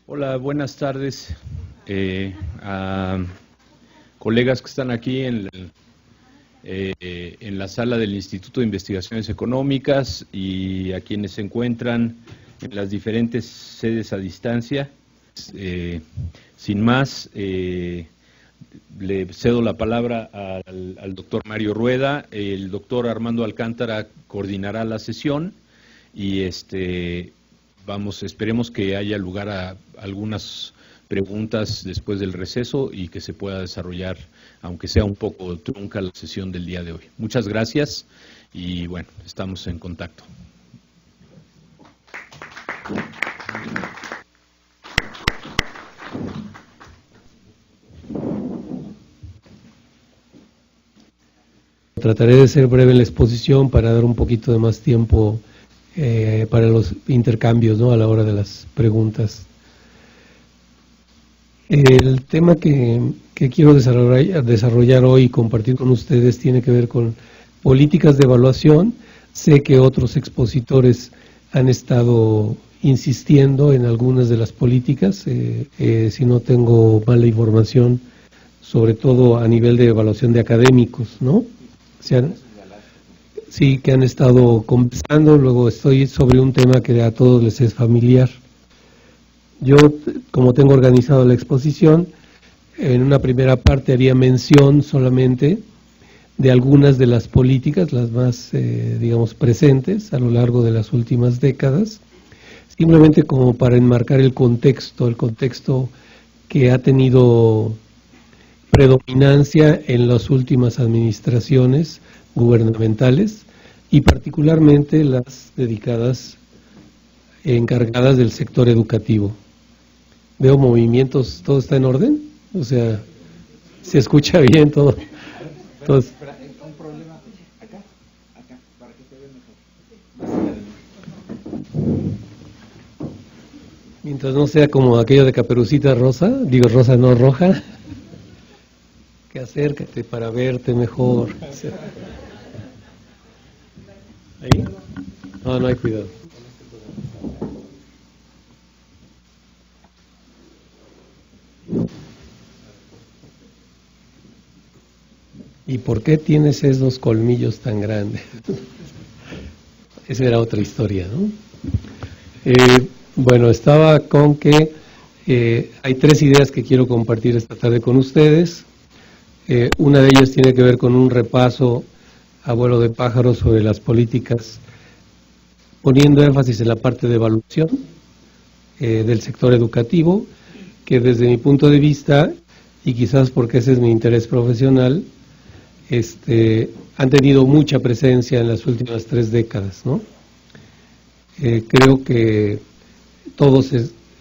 Hola, buenas tardes a colegas que están aquí en la sala del Instituto de Investigaciones Económicas y a quienes se encuentran en las diferentes sedes a distancia. Sin más, le cedo la palabra al doctor Mario Rueda. El doctor Armando Alcántara coordinará la sesión y esperemos que haya lugar a algunas preguntas después del receso y que se pueda desarrollar, aunque sea un poco trunca, la sesión del día de hoy. Muchas gracias y bueno, estamos en contacto. Trataré de ser breve en la exposición para dar un poquito de más tiempo para los intercambios, ¿no?, a la hora de las preguntas. El tema que quiero desarrollar hoy y compartir con ustedes tiene que ver con políticas de evaluación. Sé que otros expositores han estado insistiendo en algunas de las políticas, si no tengo mala información, sobre todo a nivel de evaluación de académicos, ¿no? Sí, que han estado conversando. Luego estoy sobre un tema que a todos les es familiar. Yo, como tengo organizado la exposición, en una primera parte haría mención solamente de algunas de las políticas, las más, digamos, presentes a lo largo de las últimas décadas, simplemente como para enmarcar el contexto que ha tenido predominancia en las últimas administraciones gubernamentales y particularmente las encargadas del sector educativo. Veo movimientos, ¿todo está en orden? O sea, ¿se escucha bien todo? Entonces, un problema acá, para que se vea mejor. Mientras no sea como aquello de Caperucita Rosa, digo rosa no roja, que acércate para verte mejor. ¿Ahí? No hay cuidado. ¿Y por qué tienes esos colmillos tan grandes? Esa era otra historia, ¿no? Bueno, estaba con que hay tres ideas que quiero compartir esta tarde con ustedes. Una de ellas tiene que ver con un repaso a vuelo de pájaro sobre las políticas, poniendo énfasis en la parte de evaluación del sector educativo, que desde mi punto de vista, y quizás porque ese es mi interés profesional, han tenido mucha presencia en las últimas 3 décadas, ¿no? Creo que todos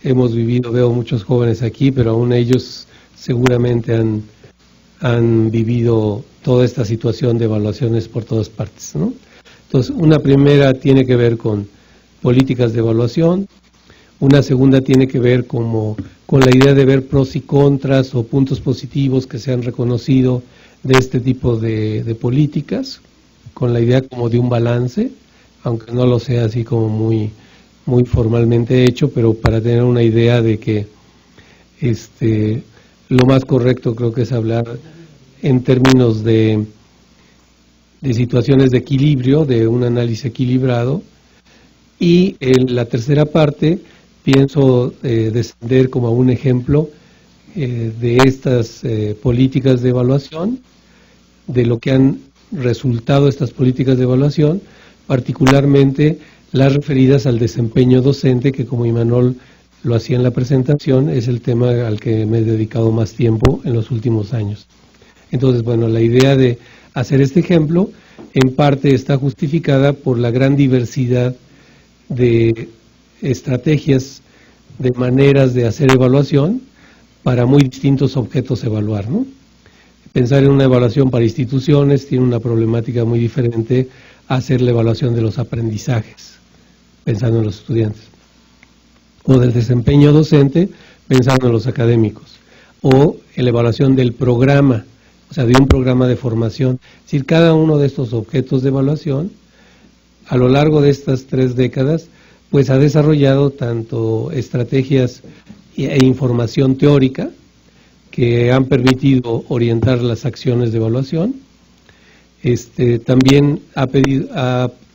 hemos vivido, veo muchos jóvenes aquí, pero aún ellos seguramente han vivido toda esta situación de evaluaciones por todas partes, ¿no? Entonces, una primera tiene que ver con políticas de evaluación, una segunda tiene que ver con la idea de ver pros y contras o puntos positivos que se han reconocido de este tipo de políticas, con la idea como de un balance, aunque no lo sea así como muy formalmente hecho, pero para tener una idea de que lo más correcto creo que es hablar en términos de situaciones de equilibrio, de un análisis equilibrado. Y en la tercera parte pienso descender como a un ejemplo de estas políticas de evaluación, de lo que han resultado estas políticas de evaluación, particularmente las referidas al desempeño docente, que como Imanol lo hacía en la presentación, es el tema al que me he dedicado más tiempo en los últimos años. Entonces, bueno, la idea de hacer este ejemplo en parte está justificada por la gran diversidad de estrategias, de maneras de hacer evaluación para muy distintos objetos a evaluar, ¿no? Pensar en una evaluación para instituciones tiene una problemática muy diferente a hacer la evaluación de los aprendizajes, pensando en los estudiantes, o del desempeño docente, pensando en los académicos, o en la evaluación del programa, o sea, de un programa de formación. Es decir, cada uno de estos objetos de evaluación, a lo largo de estas 3 décadas, pues ha desarrollado tanto estrategias e información teórica que han permitido orientar las acciones de evaluación. También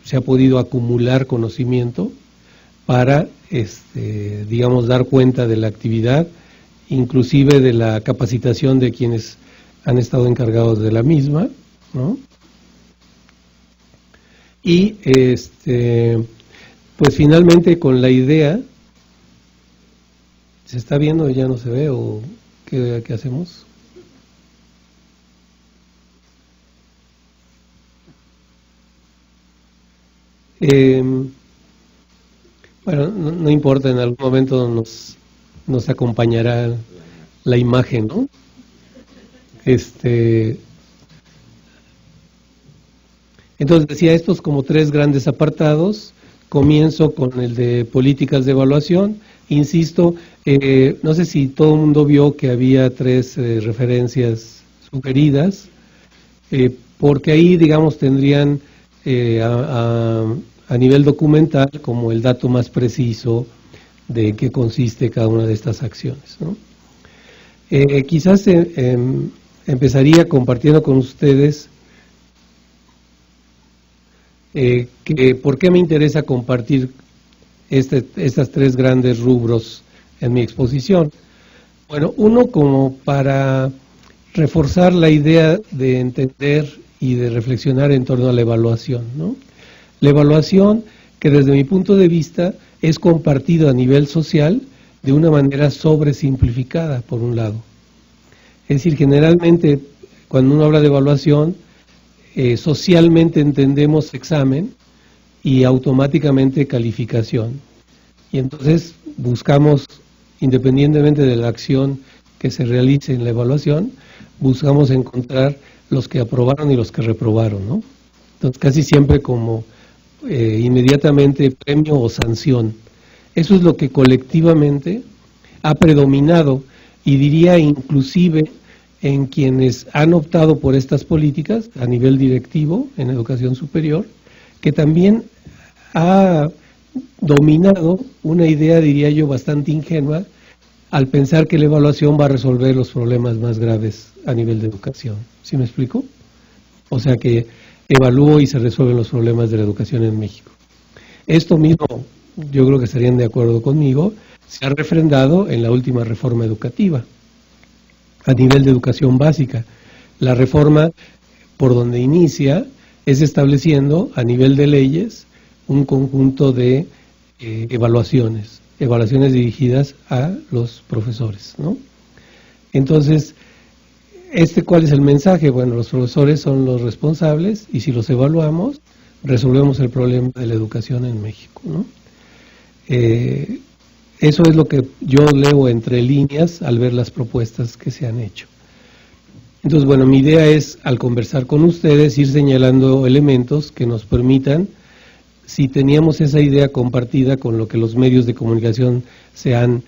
se ha podido acumular conocimiento para, digamos, dar cuenta de la actividad, inclusive de la capacitación de quienes han estado encargados de la misma, ¿no? Y, pues finalmente con la idea, ¿se está viendo o ya no se ve o qué hacemos? Bueno, no importa, en algún momento nos acompañará la imagen, ¿no? Entonces decía, estos como 3 grandes apartados. Comienzo con el de políticas de evaluación. Insisto, no sé si todo el mundo vio que había 3 referencias sugeridas, porque ahí, digamos, tendrían a nivel documental como el dato más preciso de en qué consiste cada una de estas acciones, ¿no? Quizás empezaría compartiendo con ustedes por qué me interesa compartir estas 3 grandes rubros en mi exposición. Bueno, uno, como para reforzar la idea de entender y de reflexionar en torno a la evaluación, ¿no? La evaluación, que desde mi punto de vista es compartida a nivel social de una manera sobresimplificada, por un lado. Es decir, generalmente cuando uno habla de evaluación, socialmente entendemos examen y automáticamente calificación. Y entonces buscamos, independientemente de la acción que se realice en la evaluación, buscamos encontrar los que aprobaron y los que reprobaron, ¿no? Entonces casi siempre como inmediatamente premio o sanción. Eso es lo que colectivamente ha predominado, y diría inclusive en quienes han optado por estas políticas a nivel directivo en educación superior, que también ha dominado una idea, diría yo, bastante ingenua al pensar que la evaluación va a resolver los problemas más graves a nivel de educación. ¿Sí me explico? O sea que evalúo y se resuelven los problemas de la educación en México. Esto mismo, yo creo que estarían de acuerdo conmigo, se ha refrendado en la última reforma educativa a nivel de educación básica. La reforma por donde inicia es estableciendo a nivel de leyes un conjunto de evaluaciones dirigidas a los profesores, ¿no? Entonces, ¿cuál es el mensaje? Bueno, los profesores son los responsables y si los evaluamos, resolvemos el problema de la educación en México, ¿no? Eso es lo que yo leo entre líneas al ver las propuestas que se han hecho. Entonces, bueno, mi idea es, al conversar con ustedes, ir señalando elementos que nos permitan, si teníamos esa idea compartida con lo que los medios de comunicación se han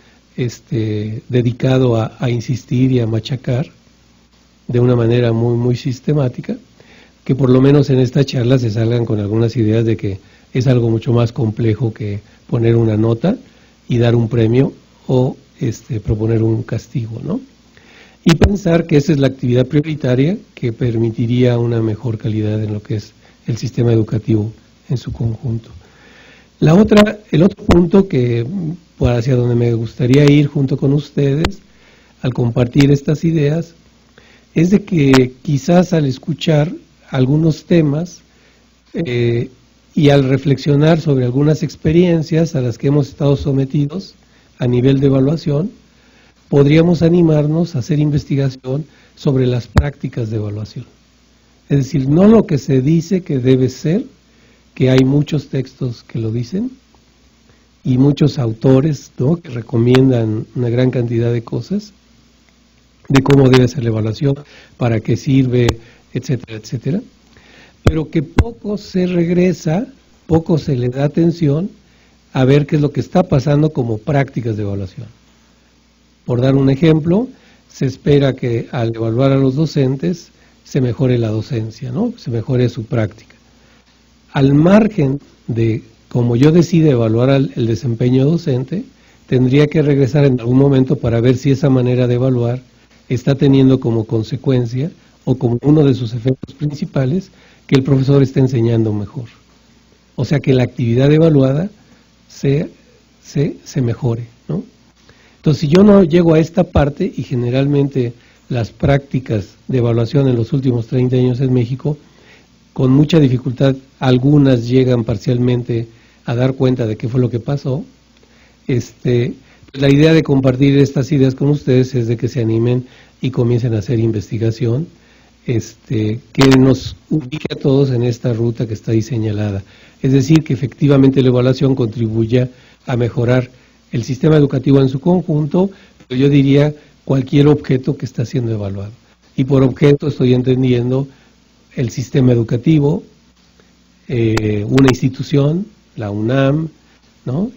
dedicado a insistir y a machacar de una manera muy, muy sistemática, que por lo menos en esta charla se salgan con algunas ideas de que es algo mucho más complejo que poner una nota y dar un premio o proponer un castigo, ¿no? Y pensar que esa es la actividad prioritaria que permitiría una mejor calidad en lo que es el sistema educativo en su conjunto. El otro punto que hacia donde me gustaría ir junto con ustedes al compartir estas ideas es de que quizás al escuchar algunos temas y al reflexionar sobre algunas experiencias a las que hemos estado sometidos a nivel de evaluación, podríamos animarnos a hacer investigación sobre las prácticas de evaluación. Es decir, no lo que se dice que debe ser, que hay muchos textos que lo dicen y muchos autores, ¿no?, que recomiendan una gran cantidad de cosas, de cómo debe ser la evaluación, para qué sirve, etcétera, etcétera, pero que poco se regresa, poco se le da atención a ver qué es lo que está pasando como prácticas de evaluación. Por dar un ejemplo, se espera que al evaluar a los docentes se mejore la docencia, ¿no?, se mejore su práctica. Al margen de cómo yo decida evaluar el desempeño docente, tendría que regresar en algún momento para ver si esa manera de evaluar está teniendo como consecuencia o como uno de sus efectos principales que el profesor esté enseñando mejor. O sea, que la actividad evaluada se mejore, ¿no? Entonces, si yo no llego a esta parte, y generalmente las prácticas de evaluación en los últimos 30 años en México, con mucha dificultad, algunas llegan parcialmente a dar cuenta de qué fue lo que pasó. La idea de compartir estas ideas con ustedes es de que se animen y comiencen a hacer investigación, que nos ubique a todos en esta ruta que está ahí señalada. Es decir, que efectivamente la evaluación contribuya a mejorar el sistema educativo en su conjunto, pero yo diría cualquier objeto que está siendo evaluado. Y por objeto estoy entendiendo el sistema educativo, una institución, la UNAM, ¿no?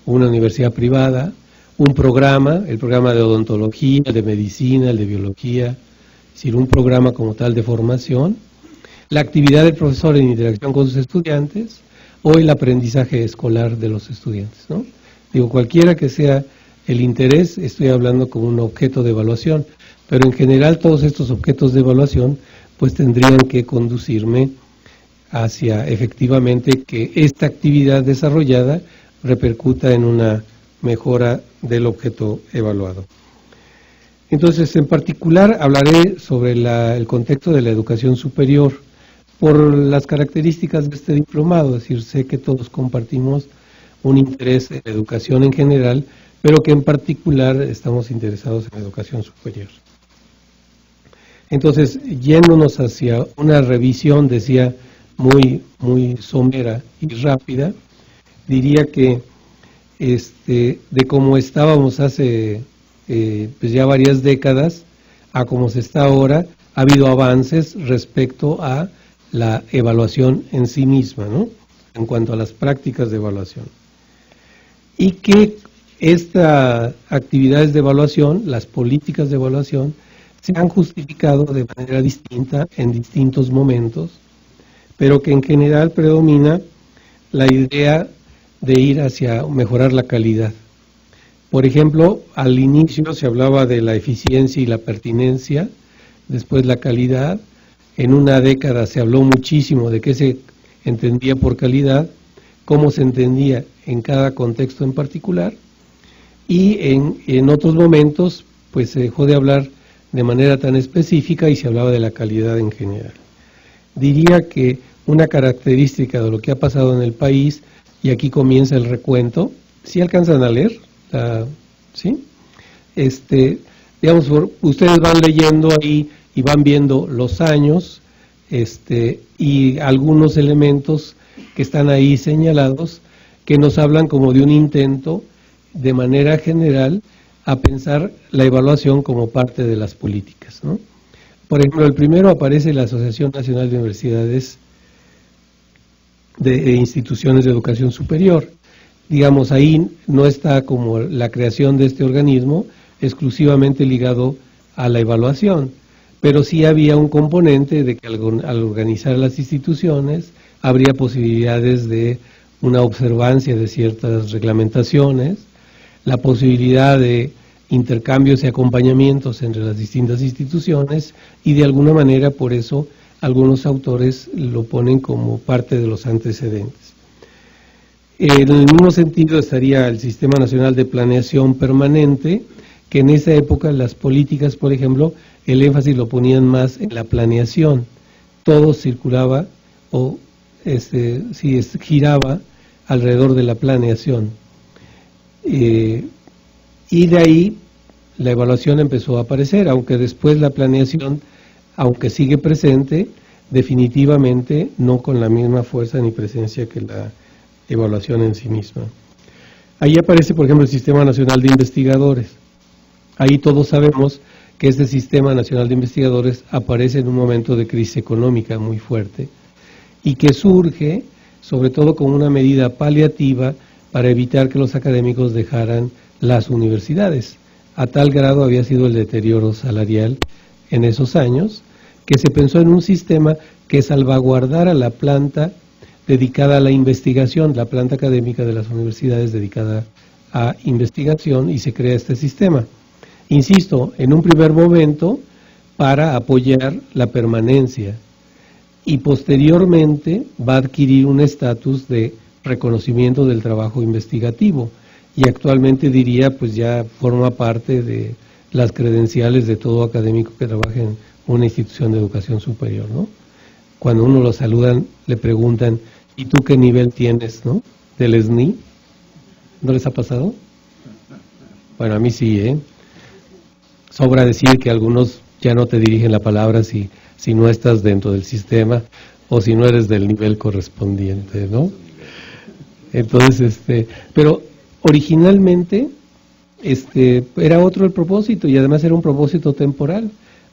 Una universidad privada, un programa, el programa de odontología, el de medicina, el de biología, es decir, un programa como tal de formación, la actividad del profesor en interacción con sus estudiantes o el aprendizaje escolar de los estudiantes, ¿no? Digo, cualquiera que sea el interés, estoy hablando como un objeto de evaluación, pero en general todos estos objetos de evaluación pues tendrían que conducirme hacia efectivamente que esta actividad desarrollada repercuta en una mejora del objeto evaluado. Entonces, en particular, hablaré sobre el contexto de la educación superior por las características de este diplomado, es decir, sé que todos compartimos un interés en la educación en general, pero que en particular estamos interesados en la educación superior. Entonces, yéndonos hacia una revisión, decía, muy somera y rápida, diría que de cómo estábamos hace pues ya varias décadas a cómo se está ahora, ha habido avances respecto a la evaluación en sí misma, ¿no? En cuanto a las prácticas de evaluación. Y que estas actividades de evaluación, las políticas de evaluación, se han justificado de manera distinta en distintos momentos, pero que en general predomina la idea de ir hacia mejorar la calidad. Por ejemplo, al inicio se hablaba de la eficiencia y la pertinencia, después la calidad. En una década se habló muchísimo de qué se entendía por calidad, cómo se entendía en cada contexto en particular, y en otros momentos pues se dejó de hablar de manera tan específica y se hablaba de la calidad en general. Diría que una característica de lo que ha pasado en el país, y aquí comienza el recuento, ¿sí alcanzan a leer? ¿Sí? Digamos, ustedes van leyendo ahí y van viendo los años y algunos elementos que están ahí señalados que nos hablan como de un intento de manera general a pensar la evaluación como parte de las políticas, ¿no? Por ejemplo, el primero aparece la Asociación Nacional de Universidades de Instituciones de Educación Superior. Digamos, ahí no está como la creación de este organismo exclusivamente ligado a la evaluación, pero sí había un componente de que al organizar las instituciones habría posibilidades de una observancia de ciertas reglamentaciones, la posibilidad de intercambios y acompañamientos entre las distintas instituciones, y de alguna manera por eso algunos autores lo ponen como parte de los antecedentes. En el mismo sentido estaría el Sistema Nacional de Planeación Permanente, que en esa época las políticas, por ejemplo, el énfasis lo ponían más en la planeación. Todo circulaba o giraba alrededor de la planeación. Y de ahí la evaluación empezó a aparecer, aunque después la planeación, aunque sigue presente, definitivamente no con la misma fuerza ni presencia que la evaluación en sí misma. Ahí aparece, por ejemplo, el Sistema Nacional de Investigadores. Ahí todos sabemos que este Sistema Nacional de Investigadores aparece en un momento de crisis económica muy fuerte y que surge sobre todo como una medida paliativa para evitar que los académicos dejaran las universidades. A tal grado había sido el deterioro salarial en esos años, que se pensó en un sistema que salvaguardara la planta dedicada a la investigación, la planta académica de las universidades dedicada a investigación y se crea este sistema. Insisto, en un primer momento para apoyar la permanencia y posteriormente va a adquirir un estatus de reconocimiento del trabajo investigativo y actualmente diría pues ya forma parte de las credenciales de todo académico que trabaje en una institución de educación superior, ¿no? Cuando uno lo saludan le preguntan ¿y tú qué nivel tienes, no? Del SNI. ¿No les ha pasado? Bueno, a mí sí, ¿eh? Sobra decir que algunos ya no te dirigen la palabra si no estás dentro del sistema o si no eres del nivel correspondiente, ¿no? Entonces, pero originalmente era otro el propósito y además era un propósito temporal.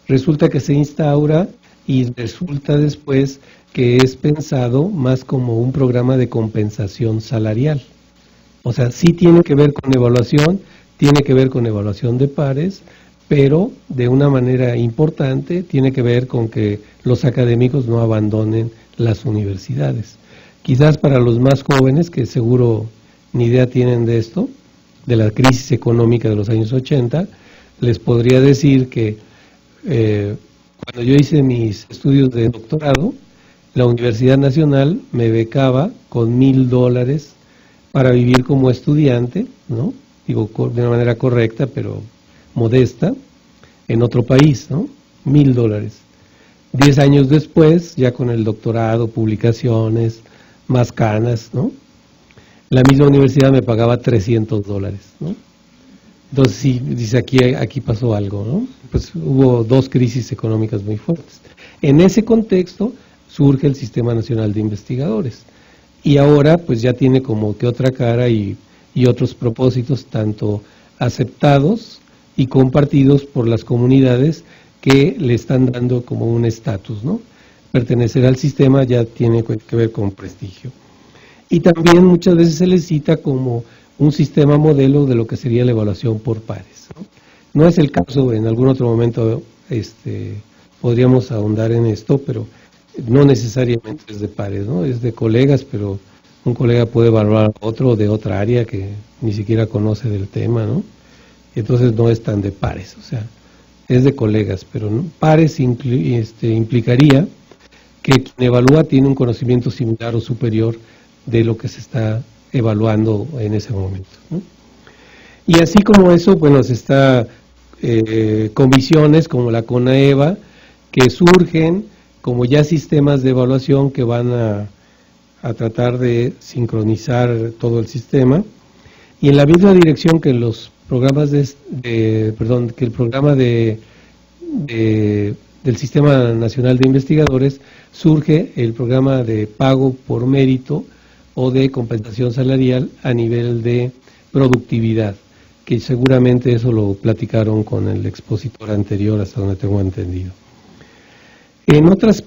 Resulta que se instaura y resulta después que es pensado más como un programa de compensación salarial. O sea, sí tiene que ver con evaluación, tiene que ver con evaluación de pares, pero de una manera importante tiene que ver con que los académicos no abandonen las universidades. Quizás para los más jóvenes, que seguro ni idea tienen de esto, de la crisis económica de los años 80, les podría decir que cuando yo hice mis estudios de doctorado, la Universidad Nacional me becaba con $1,000 para vivir como estudiante, ¿no? Digo, de una manera correcta, pero modesta, en otro país, ¿no? $1,000. 10 años después, ya con el doctorado, publicaciones, más canas, ¿no? La misma universidad me pagaba $300, ¿no? Entonces, sí, dice, aquí pasó algo, ¿no? Pues hubo 2 crisis económicas muy fuertes. En ese contexto surge el Sistema Nacional de Investigadores. Y ahora, pues ya tiene como que otra cara y otros propósitos, tanto aceptados y compartidos por las comunidades que le están dando como un estatus, ¿no? Pertenecer al sistema ya tiene que ver con prestigio. Y también muchas veces se le cita como un sistema modelo de lo que sería la evaluación por pares, ¿no? No es el caso, en algún otro momento podríamos ahondar en esto, pero no necesariamente es de pares, ¿no? Es de colegas, pero un colega puede evaluar a otro de otra área que ni siquiera conoce del tema, ¿no? Entonces no es tan de pares, o sea, es de colegas, pero ¿no? Pares implicaría que quien evalúa tiene un conocimiento similar o superior de lo que se está evaluando en ese momento, ¿no? Y así como eso, bueno, se está con visiones como la CONAEVA, que surgen como ya sistemas de evaluación que van a tratar de sincronizar todo el sistema, y en la misma dirección que los programas que el programa del Sistema Nacional de Investigadores, surge el programa de pago por mérito o de compensación salarial a nivel de productividad, que seguramente eso lo platicaron con el expositor anterior, hasta donde tengo entendido. En otros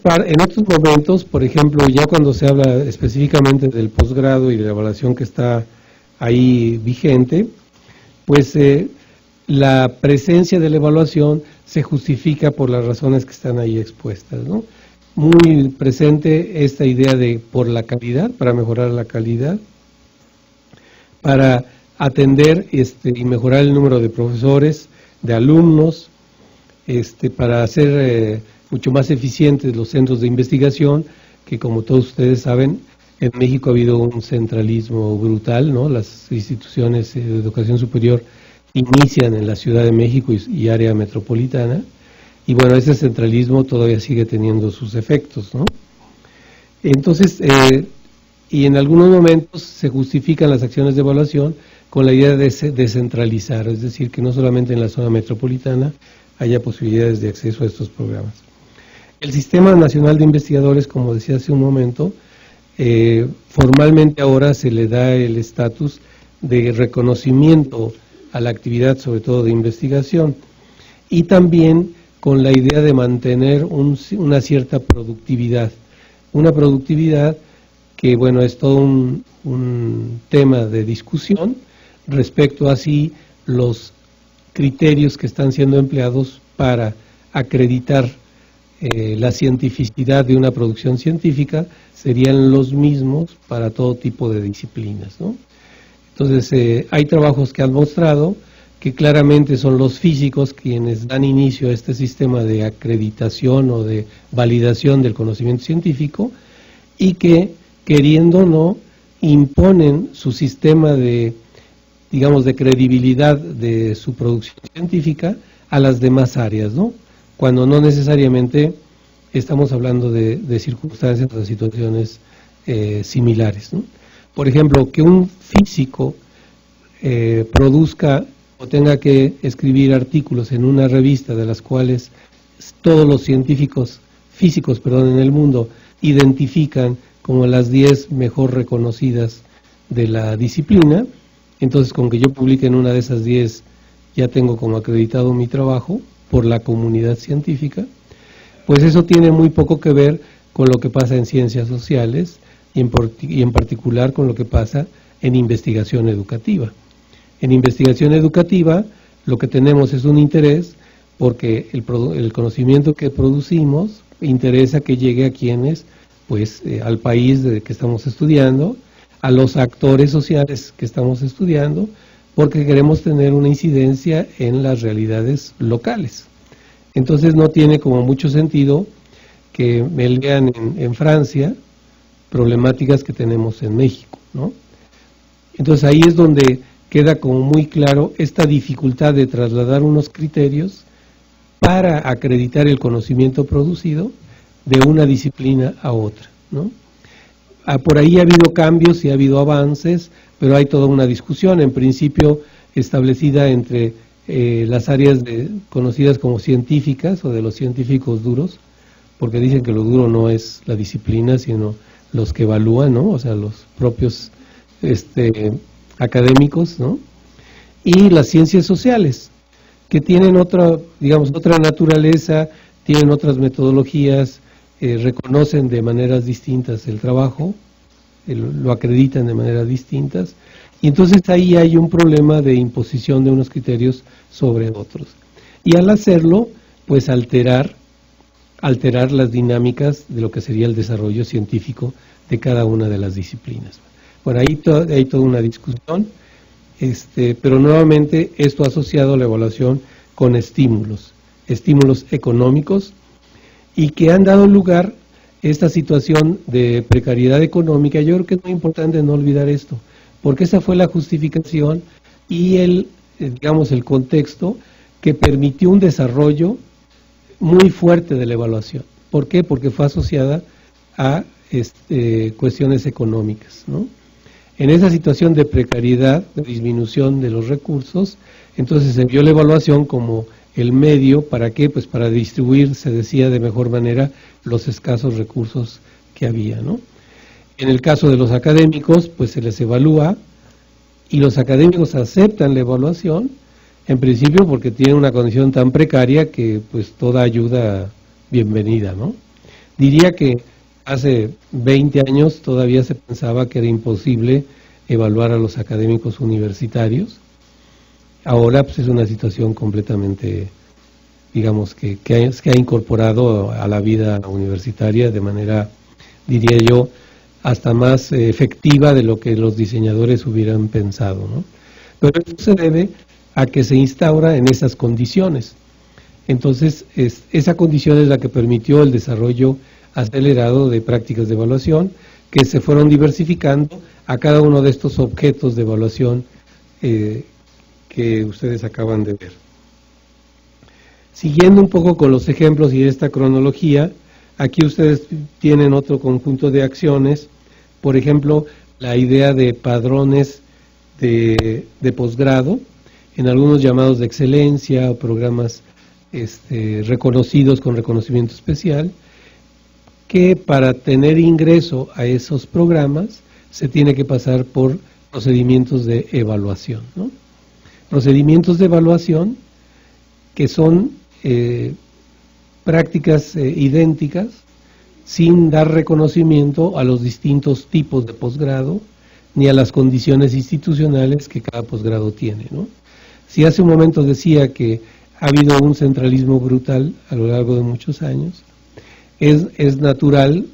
momentos, por ejemplo, ya cuando se habla específicamente del posgrado y de la evaluación que está ahí vigente, pues la presencia de la evaluación se justifica por las razones que están ahí expuestas, ¿no? Muy presente esta idea de por la calidad, para mejorar la calidad, para atender y mejorar el número de profesores, de alumnos, para hacer mucho más eficientes los centros de investigación, que como todos ustedes saben, en México ha habido un centralismo brutal, ¿no? Las instituciones de educación superior inician en la Ciudad de México y área metropolitana, y bueno, ese centralismo todavía sigue teniendo sus efectos, ¿no? Entonces, y en algunos momentos se justifican las acciones de evaluación con la idea de descentralizar, es decir, que no solamente en la zona metropolitana haya posibilidades de acceso a estos programas. El Sistema Nacional de Investigadores, como decía hace un momento, formalmente ahora se le da el estatus de reconocimiento a la actividad, sobre todo de investigación, y también con la idea de mantener una cierta productividad, una productividad que, bueno, es todo un tema de discusión respecto a si los criterios que están siendo empleados para acreditar la cientificidad de una producción científica serían los mismos para todo tipo de disciplinas, ¿no? Entonces, hay trabajos que han mostrado que claramente son los físicos quienes dan inicio a este sistema de acreditación o de validación del conocimiento científico y que, queriendo o no, imponen su sistema de, digamos, de credibilidad de su producción científica a las demás áreas, ¿no? Cuando no necesariamente estamos hablando de circunstancias o de situaciones similares, ¿no? Por ejemplo, que un físico produzca o tenga que escribir artículos en una revista de las cuales todos los científicos físicos en el mundo identifican como las 10 mejor reconocidas de la disciplina, entonces con que yo publique en una de esas 10 ya tengo como acreditado mi trabajo por la comunidad científica, pues eso tiene muy poco que ver con lo que pasa en ciencias sociales y en particular con lo que pasa en investigación educativa. En investigación educativa lo que tenemos es un interés porque el conocimiento que producimos interesa que llegue a quienes, pues al país que estamos estudiando, a los actores sociales que estamos estudiando, porque queremos tener una incidencia en las realidades locales. Entonces no tiene como mucho sentido que me lean en Francia problemáticas que tenemos en México, ¿no? Entonces ahí es donde queda como muy claro esta dificultad de trasladar unos criterios para acreditar el conocimiento producido de una disciplina a otra, ¿no? Por ahí ha habido cambios y ha habido avances, pero hay toda una discusión, en principio establecida entre las áreas conocidas como científicas o de los científicos duros, porque dicen que lo duro no es la disciplina, sino los que evalúan, ¿no? O sea, los propios académicos, ¿no? Y las ciencias sociales, que tienen otra, digamos, otra naturaleza, tienen otras metodologías, reconocen de maneras distintas el trabajo, lo acreditan de maneras distintas, y entonces ahí hay un problema de imposición de unos criterios sobre otros. Y al hacerlo, pues alterar las dinámicas de lo que sería el desarrollo científico de cada una de las disciplinas. Bueno, ahí hay toda una discusión, pero nuevamente esto asociado a la evaluación con estímulos económicos, y que han dado lugar a esta situación de precariedad económica. Yo creo que es muy importante no olvidar esto, porque esa fue la justificación y el contexto que permitió un desarrollo muy fuerte de la evaluación. ¿Por qué? Porque fue asociada a cuestiones económicas, ¿no? En esa situación de precariedad, de disminución de los recursos, entonces se vio la evaluación como el medio, ¿para qué? Pues para distribuir, se decía de mejor manera, los escasos recursos que había, ¿no? En el caso de los académicos, pues se les evalúa y los académicos aceptan la evaluación, en principio porque tienen una condición tan precaria que pues toda ayuda bienvenida, ¿no? Diría que hace 20 años todavía se pensaba que era imposible evaluar a los académicos universitarios. Ahora pues es una situación completamente, digamos, que ha incorporado a la vida universitaria de manera, diría yo, hasta más efectiva de lo que los diseñadores hubieran pensado, ¿no? Pero esto se debe a que se instaura en esas condiciones. Entonces, esa condición es la que permitió el desarrollo acelerado de prácticas de evaluación que se fueron diversificando a cada uno de estos objetos de evaluación que ustedes acaban de ver. Siguiendo un poco con los ejemplos y esta cronología, aquí ustedes tienen otro conjunto de acciones, por ejemplo, la idea de padrones de posgrado, en algunos llamados de excelencia o programas reconocidos con reconocimiento especial, que para tener ingreso a esos programas se tiene que pasar por procedimientos de evaluación, ¿no? Procedimientos de evaluación que son prácticas idénticas, sin dar reconocimiento a los distintos tipos de posgrado, ni a las condiciones institucionales que cada posgrado tiene, ¿no? Si hace un momento decía que ha habido un centralismo brutal a lo largo de muchos años, es natural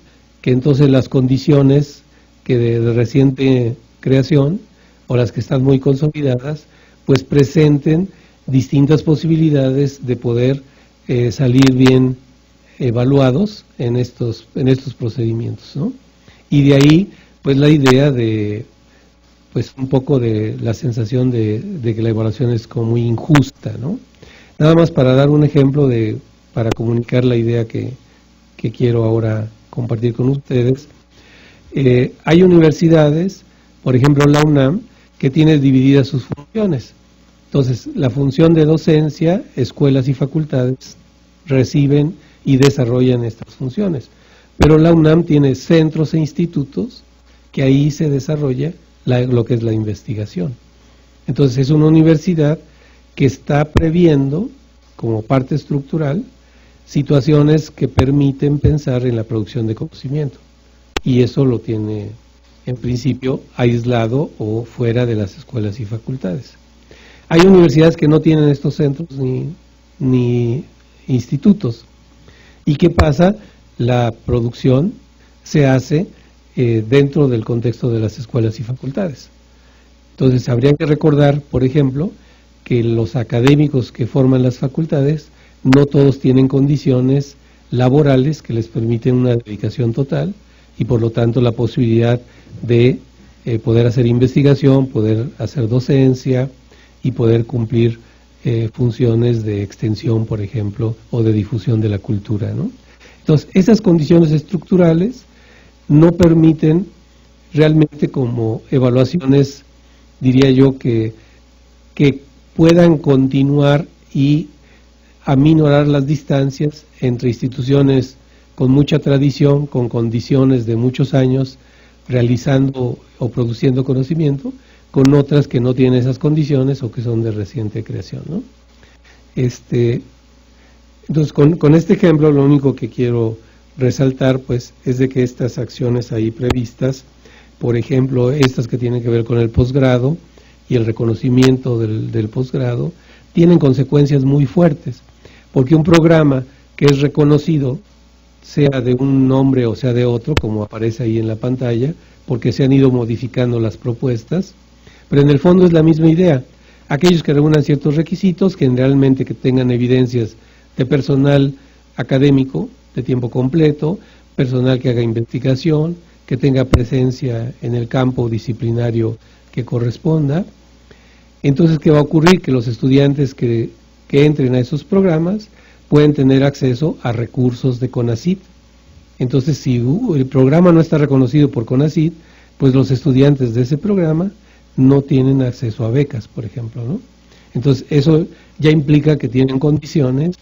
que entonces las condiciones que de reciente creación o las que están muy consolidadas, pues presenten distintas posibilidades de poder salir bien evaluados en estos procedimientos, ¿no? Y de ahí, pues la idea de, pues un poco de la sensación de que la evaluación es como muy injusta, ¿no? Nada más para dar un ejemplo para comunicar la idea que quiero ahora compartir con ustedes. Hay universidades, por ejemplo la UNAM, que tiene divididas sus funciones. Entonces, la función de docencia, escuelas y facultades reciben y desarrollan estas funciones. Pero la UNAM tiene centros e institutos que ahí se desarrolla lo que es la investigación. Entonces, es una universidad que está previendo, como parte estructural, situaciones que permiten pensar en la producción de conocimiento. Y eso lo tiene, en principio, aislado o fuera de las escuelas y facultades. Hay universidades que no tienen estos centros ni institutos. ¿Y qué pasa? La producción se hace dentro del contexto de las escuelas y facultades. Entonces, habría que recordar, por ejemplo, que los académicos que forman las facultades no todos tienen condiciones laborales que les permiten una dedicación total y por lo tanto la posibilidad de poder hacer investigación, poder hacer docencia y poder cumplir funciones de extensión, por ejemplo, o de difusión de la cultura, ¿no? Entonces, esas condiciones estructurales no permiten realmente como evaluaciones, diría yo, que puedan continuar y aminorar las distancias entre instituciones con mucha tradición, con condiciones de muchos años realizando o produciendo conocimiento, con otras que no tienen esas condiciones o que son de reciente creación, ¿no? Entonces, con este ejemplo, lo único que quiero resaltar, pues, es de que estas acciones ahí previstas, por ejemplo, estas que tienen que ver con el posgrado y el reconocimiento del posgrado, tienen consecuencias muy fuertes, porque un programa que es reconocido, sea de un nombre o sea de otro, como aparece ahí en la pantalla, porque se han ido modificando las propuestas, pero en el fondo es la misma idea. Aquellos que reúnan ciertos requisitos, generalmente que tengan evidencias de personal académico de tiempo completo, personal que haga investigación, que tenga presencia en el campo disciplinario que corresponda. Entonces, ¿qué va a ocurrir? Que los estudiantes que entren a esos programas pueden tener acceso a recursos de CONACYT. Entonces, si el programa no está reconocido por CONACYT, pues los estudiantes de ese programa no tienen acceso a becas, por ejemplo, ¿no? Entonces, eso ya implica que tienen condiciones,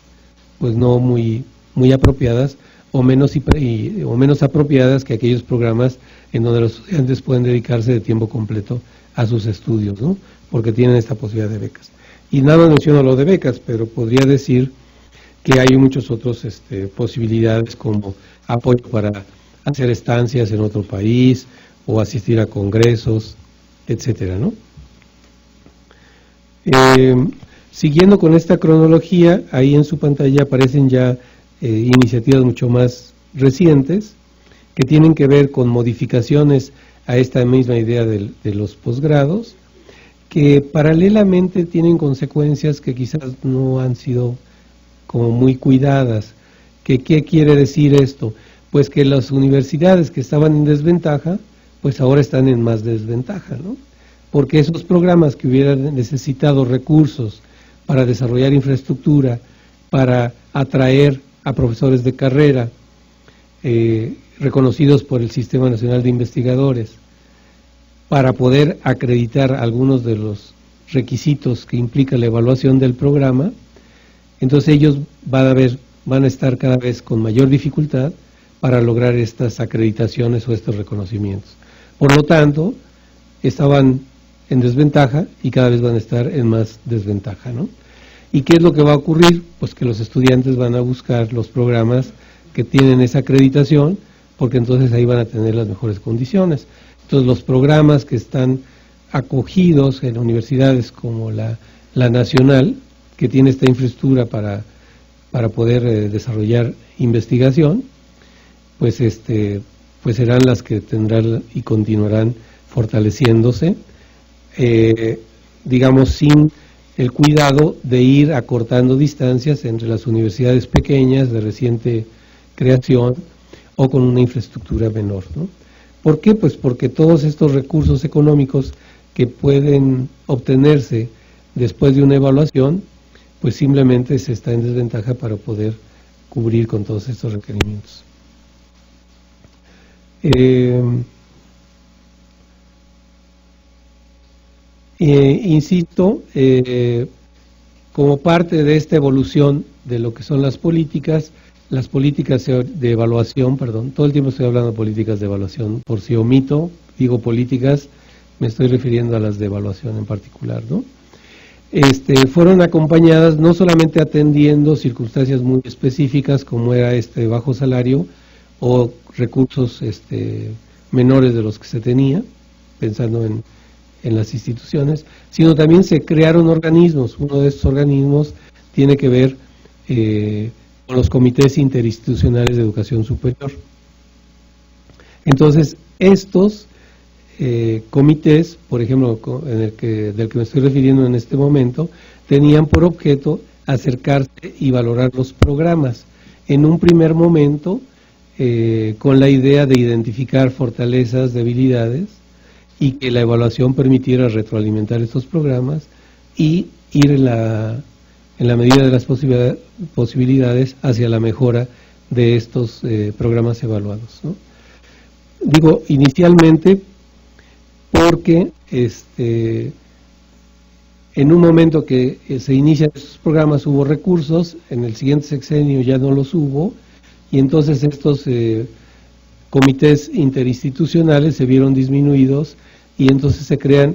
pues no muy apropiadas o menos apropiadas que aquellos programas en donde los estudiantes pueden dedicarse de tiempo completo a sus estudios, ¿no? Porque tienen esta posibilidad de becas. Y nada menciono lo de becas, pero podría decir que hay muchas otras posibilidades como apoyo para hacer estancias en otro país o asistir a congresos, etcétera, ¿no? Siguiendo con esta cronología, ahí en su pantalla aparecen ya iniciativas mucho más recientes que tienen que ver con modificaciones a esta misma idea de los posgrados, que paralelamente tienen consecuencias que quizás no han sido como muy cuidadas. ¿Qué quiere decir esto? Pues que las universidades que estaban en desventaja, pues ahora están en más desventaja, ¿no? Porque esos programas que hubieran necesitado recursos para desarrollar infraestructura, para atraer a profesores de carrera reconocidos por el Sistema Nacional de Investigadores, para poder acreditar algunos de los requisitos que implica la evaluación del programa, entonces ellos van a estar cada vez con mayor dificultad para lograr estas acreditaciones o estos reconocimientos. Por lo tanto, estaban en desventaja y cada vez van a estar en más desventaja, ¿no? ¿Y qué es lo que va a ocurrir? Pues que los estudiantes van a buscar los programas que tienen esa acreditación, porque entonces ahí van a tener las mejores condiciones. Entonces los programas que están acogidos en universidades como la nacional, que tiene esta infraestructura para poder desarrollar investigación, pues serán las que tendrán y continuarán fortaleciéndose digamos, sin el cuidado de ir acortando distancias entre las universidades pequeñas de reciente creación o con una infraestructura menor, ¿no? ¿Por qué? Pues porque todos estos recursos económicos que pueden obtenerse después de una evaluación, pues simplemente se está en desventaja para poder cubrir con todos estos requerimientos. Insisto, como parte de esta evolución de lo que son las políticas de evaluación, perdón, todo el tiempo estoy hablando de políticas de evaluación, por si omito, digo políticas, me estoy refiriendo a las de evaluación en particular, ¿no? Fueron acompañadas no solamente atendiendo circunstancias muy específicas como era bajo salario o recursos menores de los que se tenía, pensando en las instituciones, sino también se crearon organismos. Uno de estos organismos tiene que ver con los comités interinstitucionales de educación superior. Entonces, estos comités, por ejemplo, del que me estoy refiriendo en este momento, tenían por objeto acercarse y valorar los programas. En un primer momento, con la idea de identificar fortalezas, debilidades, y que la evaluación permitiera retroalimentar estos programas y ir en la medida de las posibilidades hacia la mejora de estos programas evaluados, ¿no? Digo inicialmente porque en un momento que se inician estos programas hubo recursos, en el siguiente sexenio ya no los hubo, y entonces estos comités interinstitucionales se vieron disminuidos y entonces se crean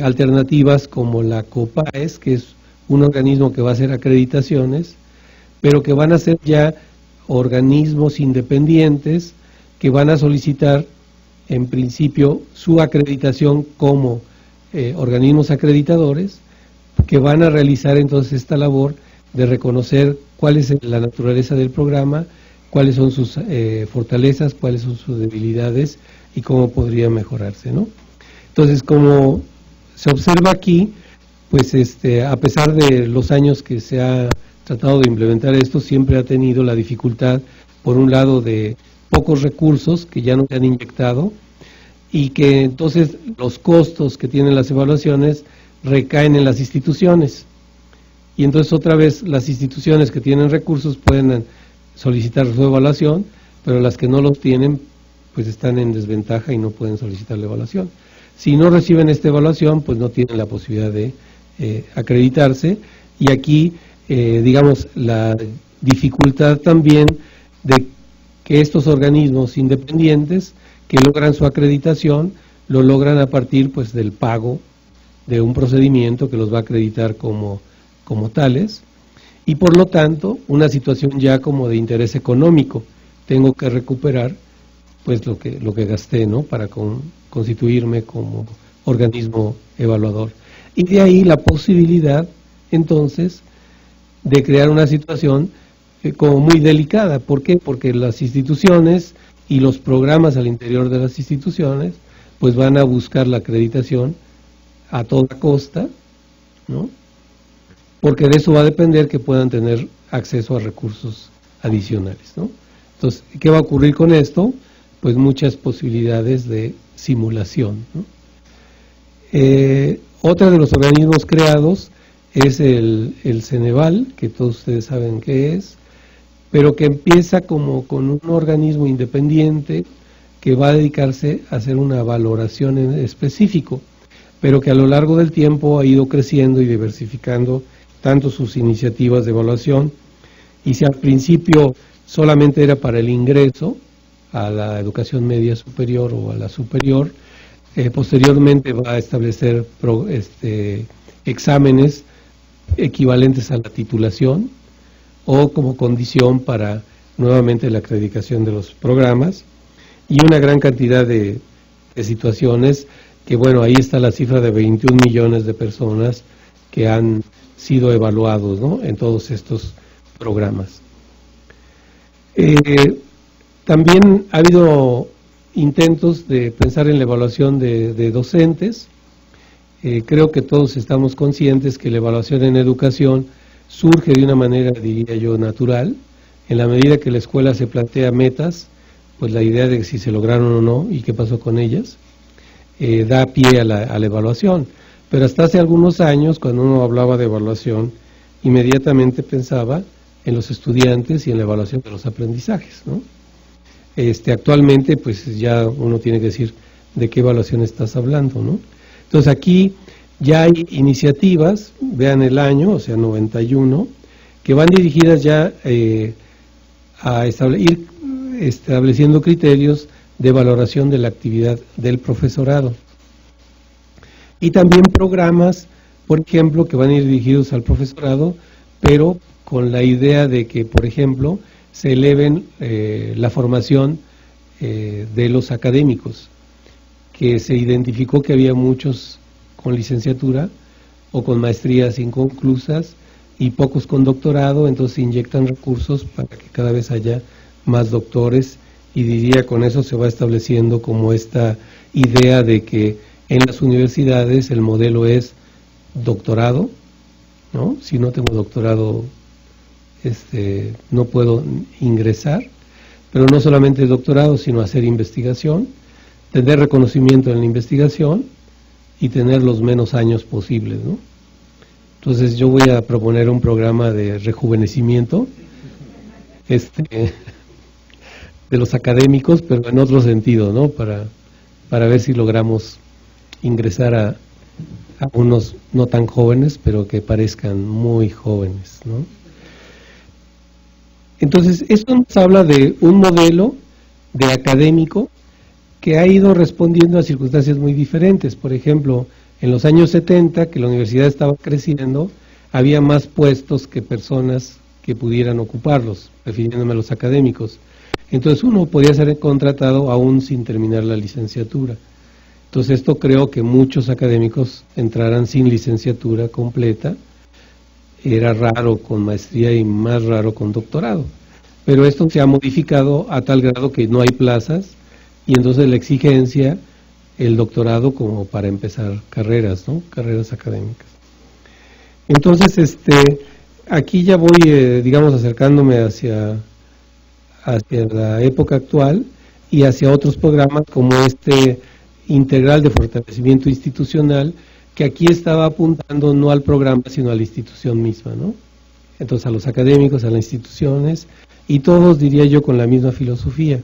alternativas como la COPAES, que es un organismo que va a hacer acreditaciones, pero que van a ser ya organismos independientes que van a solicitar en principio su acreditación como organismos acreditadores, que van a realizar entonces esta labor de reconocer cuál es la naturaleza del programa, cuáles son sus fortalezas, cuáles son sus debilidades y cómo podría mejorarse, ¿no? Entonces, como se observa aquí, pues a pesar de los años que se ha tratado de implementar esto, siempre ha tenido la dificultad, por un lado, de pocos recursos que ya no se han inyectado y que entonces los costos que tienen las evaluaciones recaen en las instituciones. Y entonces otra vez las instituciones que tienen recursos pueden solicitar su evaluación, pero las que no los tienen pues están en desventaja y no pueden solicitar la evaluación. Si no reciben esta evaluación, pues no tienen la posibilidad de acreditarse, y aquí digamos la dificultad también de que estos organismos independientes que logran su acreditación lo logran a partir pues del pago de un procedimiento que los va a acreditar como tales, y por lo tanto una situación ya como de interés económico. Tengo que recuperar pues lo que gasté, ¿no?, para constituirme como organismo evaluador. Y de ahí la posibilidad entonces de crear una situación como muy delicada. ¿Por qué? Porque las instituciones y los programas al interior de las instituciones pues van a buscar la acreditación a toda costa, ¿no?, porque de eso va a depender que puedan tener acceso a recursos adicionales, ¿no? Entonces, ¿qué va a ocurrir con esto? Pues muchas posibilidades de simulación, ¿no? Otra de los organismos creados es el Ceneval, que todos ustedes saben qué es, pero que empieza como con un organismo independiente que va a dedicarse a hacer una valoración en específico, pero que a lo largo del tiempo ha ido creciendo y diversificando tanto sus iniciativas de evaluación, y si al principio solamente era para el ingreso a la educación media superior o a la superior, posteriormente va a establecer exámenes equivalentes a la titulación o como condición para nuevamente la acreditación de los programas, y una gran cantidad de situaciones que, bueno, ahí está la cifra de 21 millones de personas que han sido evaluados, ¿no?, en todos estos programas. También ha habido intentos de pensar en la evaluación de docentes. creo que todos estamos conscientes que la evaluación en educación surge de una manera, diría yo, natural. En la medida que la escuela se plantea metas, pues la idea de si se lograron o no y qué pasó con ellas, da pie a la evaluación. Pero hasta hace algunos años, cuando uno hablaba de evaluación, inmediatamente pensaba en los estudiantes y en la evaluación de los aprendizajes, ¿no? Actualmente, pues ya uno tiene que decir de qué evaluación estás hablando, ¿no? Entonces aquí ya hay iniciativas, vean el año, o sea, 91, que van dirigidas ya a ir estableciendo criterios de valoración de la actividad del profesorado. Y también programas, por ejemplo, que van a ir dirigidos al profesorado, pero con la idea de que, por ejemplo, se eleven la formación de los académicos, que se identificó que había muchos con licenciatura o con maestrías inconclusas y pocos con doctorado, entonces se inyectan recursos para que cada vez haya más doctores, y diría con eso se va estableciendo como esta idea de que en las universidades el modelo es doctorado, ¿no? Si no tengo doctorado no puedo ingresar, pero no solamente doctorado, sino hacer investigación, tener reconocimiento en la investigación y tener los menos años posibles, ¿no? Entonces yo voy a proponer un programa de rejuvenecimiento de los académicos, pero en otro sentido, ¿no? Para ver si logramos ingresar a unos no tan jóvenes, pero que parezcan muy jóvenes, ¿no? Entonces, esto nos habla de un modelo de académico que ha ido respondiendo a circunstancias muy diferentes. Por ejemplo, en los años 70, que la universidad estaba creciendo, había más puestos que personas que pudieran ocuparlos, refiriéndome a los académicos. Entonces uno podía ser contratado aún sin terminar la licenciatura. Entonces esto creo que muchos académicos entrarán sin licenciatura completa. Era raro con maestría y más raro con doctorado. Pero esto se ha modificado a tal grado que no hay plazas, y entonces la exigencia, el doctorado como para empezar carreras, ¿no? Carreras académicas. Entonces, aquí ya voy, digamos, acercándome hacia la época actual y hacia otros programas como integral de fortalecimiento institucional, que aquí estaba apuntando no al programa, sino a la institución misma, ¿no? Entonces a los académicos, a las instituciones, y todos, diría yo, con la misma filosofía.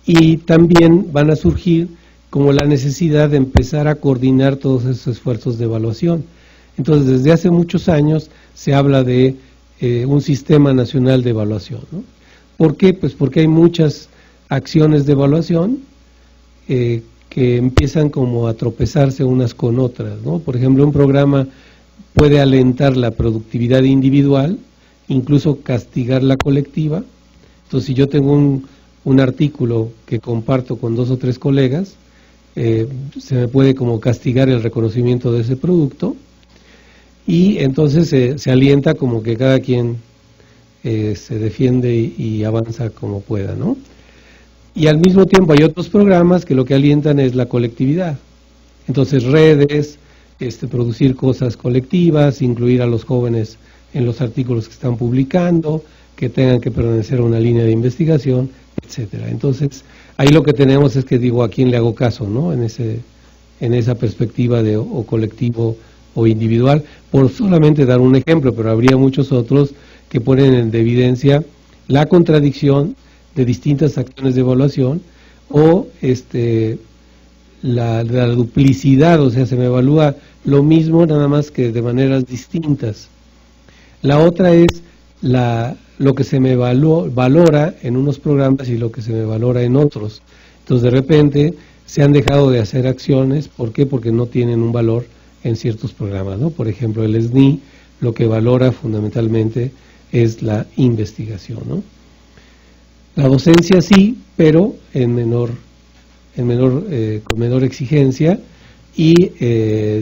Y también van a surgir como la necesidad de empezar a coordinar todos esos esfuerzos de evaluación. Entonces, desde hace muchos años se habla de un sistema nacional de evaluación, ¿no? ¿Por qué? Pues porque hay muchas acciones de evaluación que empiezan como a tropezarse unas con otras, ¿no? Por ejemplo, un programa puede alentar la productividad individual, incluso castigar la colectiva. Entonces, si yo tengo un artículo que comparto con 2 o 3 colegas, se me puede como castigar el reconocimiento de ese producto, y entonces se alienta como que cada quien se defiende y avanza como pueda, ¿no? Y al mismo tiempo hay otros programas que lo que alientan es la colectividad. Entonces redes, producir cosas colectivas, incluir a los jóvenes en los artículos que están publicando, que tengan que pertenecer a una línea de investigación, etcétera. Entonces, ahí lo que tenemos es que digo, ¿a quién le hago caso, no? En esa perspectiva de o colectivo o individual, por solamente dar un ejemplo, pero habría muchos otros que ponen en evidencia la contradicción de distintas acciones de evaluación o la duplicidad, o sea, se me evalúa lo mismo nada más que de maneras distintas. La otra es lo que se me valora en unos programas y lo que se me valora en otros. Entonces, de repente, se han dejado de hacer acciones. ¿Por qué? Porque no tienen un valor en ciertos programas, ¿no? Por ejemplo, el SNI lo que valora fundamentalmente es la investigación, ¿no? La docencia sí, pero con menor exigencia, y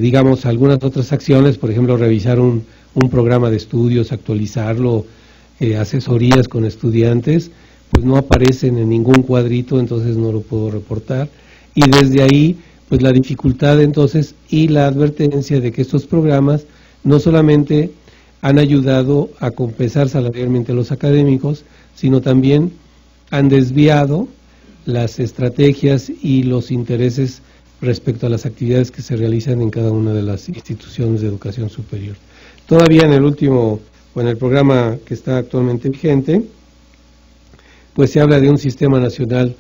digamos algunas otras acciones, por ejemplo, revisar un programa de estudios, actualizarlo, asesorías con estudiantes, pues no aparecen en ningún cuadrito, entonces no lo puedo reportar, y desde ahí pues la dificultad entonces y la advertencia de que estos programas no solamente han ayudado a compensar salarialmente a los académicos, sino también han desviado las estrategias y los intereses respecto a las actividades que se realizan en cada una de las instituciones de educación superior. Todavía en el último, o en el programa que está actualmente vigente, pues se habla de un sistema nacional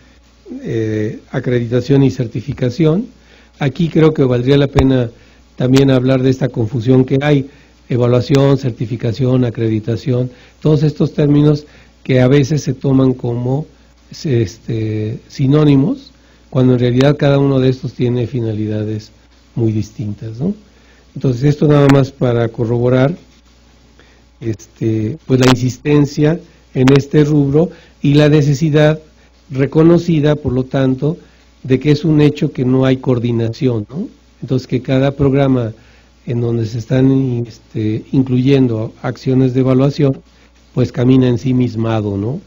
de acreditación y certificación. Aquí creo que valdría la pena también hablar de esta confusión que hay, evaluación, certificación, acreditación, todos estos términos que a veces se toman como sinónimos, cuando en realidad cada uno de estos tiene finalidades muy distintas, ¿no? Entonces esto nada más para corroborar pues la insistencia en este rubro y la necesidad reconocida, por lo tanto, de que es un hecho que no hay coordinación, ¿no? Entonces que cada programa en donde se están incluyendo acciones de evaluación, pues camina en sí mismado, ¿no?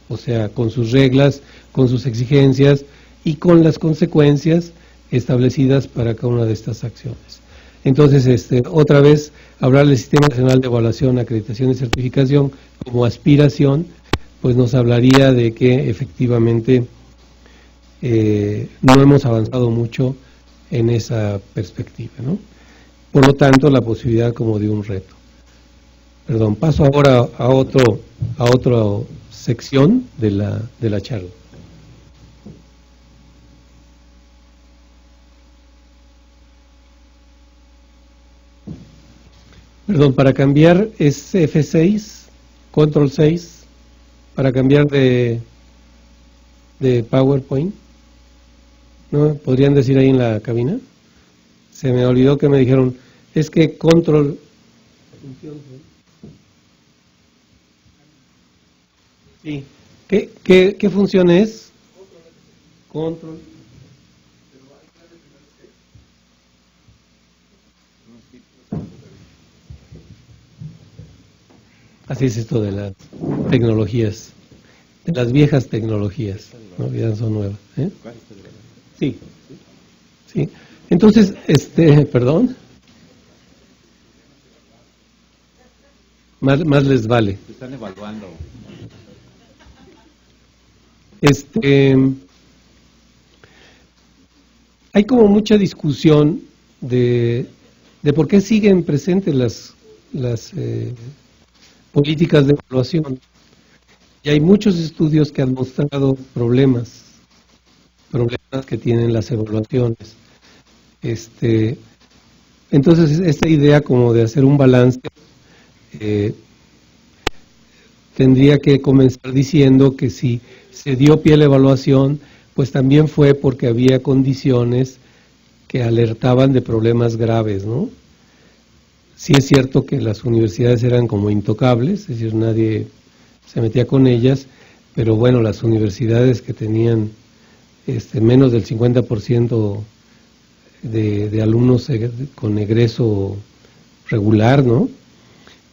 O sea, con sus reglas, con sus exigencias y con las consecuencias establecidas para cada una de estas acciones. Entonces, otra vez, hablar del Sistema Nacional de Evaluación, Acreditación y Certificación como aspiración, pues nos hablaría de que efectivamente no hemos avanzado mucho en esa perspectiva, ¿no? Por lo tanto, la posibilidad como de un reto. Perdón, paso ahora a otra sección de la charla. Perdón, para cambiar es F6, Control 6, para cambiar de PowerPoint. ¿No? ¿Podrían decir ahí en la cabina? Se me olvidó que me dijeron, es que Control... Sí. ¿Qué función es? Control. Así es esto de las tecnologías, de las viejas tecnologías, ¿no? Ya son nuevas, ¿eh? Sí. Sí. Entonces, perdón. Más les vale. Están evaluando. Hay como mucha discusión de por qué siguen presentes las políticas de evaluación. Y hay muchos estudios que han mostrado problemas que tienen las evaluaciones. Entonces, esta idea como de hacer un balance tendría que comenzar diciendo que si se dio pie a la evaluación, pues también fue porque había condiciones que alertaban de problemas graves, ¿no? Sí es cierto que las universidades eran como intocables, es decir, nadie se metía con ellas, pero bueno, las universidades que tenían menos del 50% de alumnos con egreso regular, ¿no?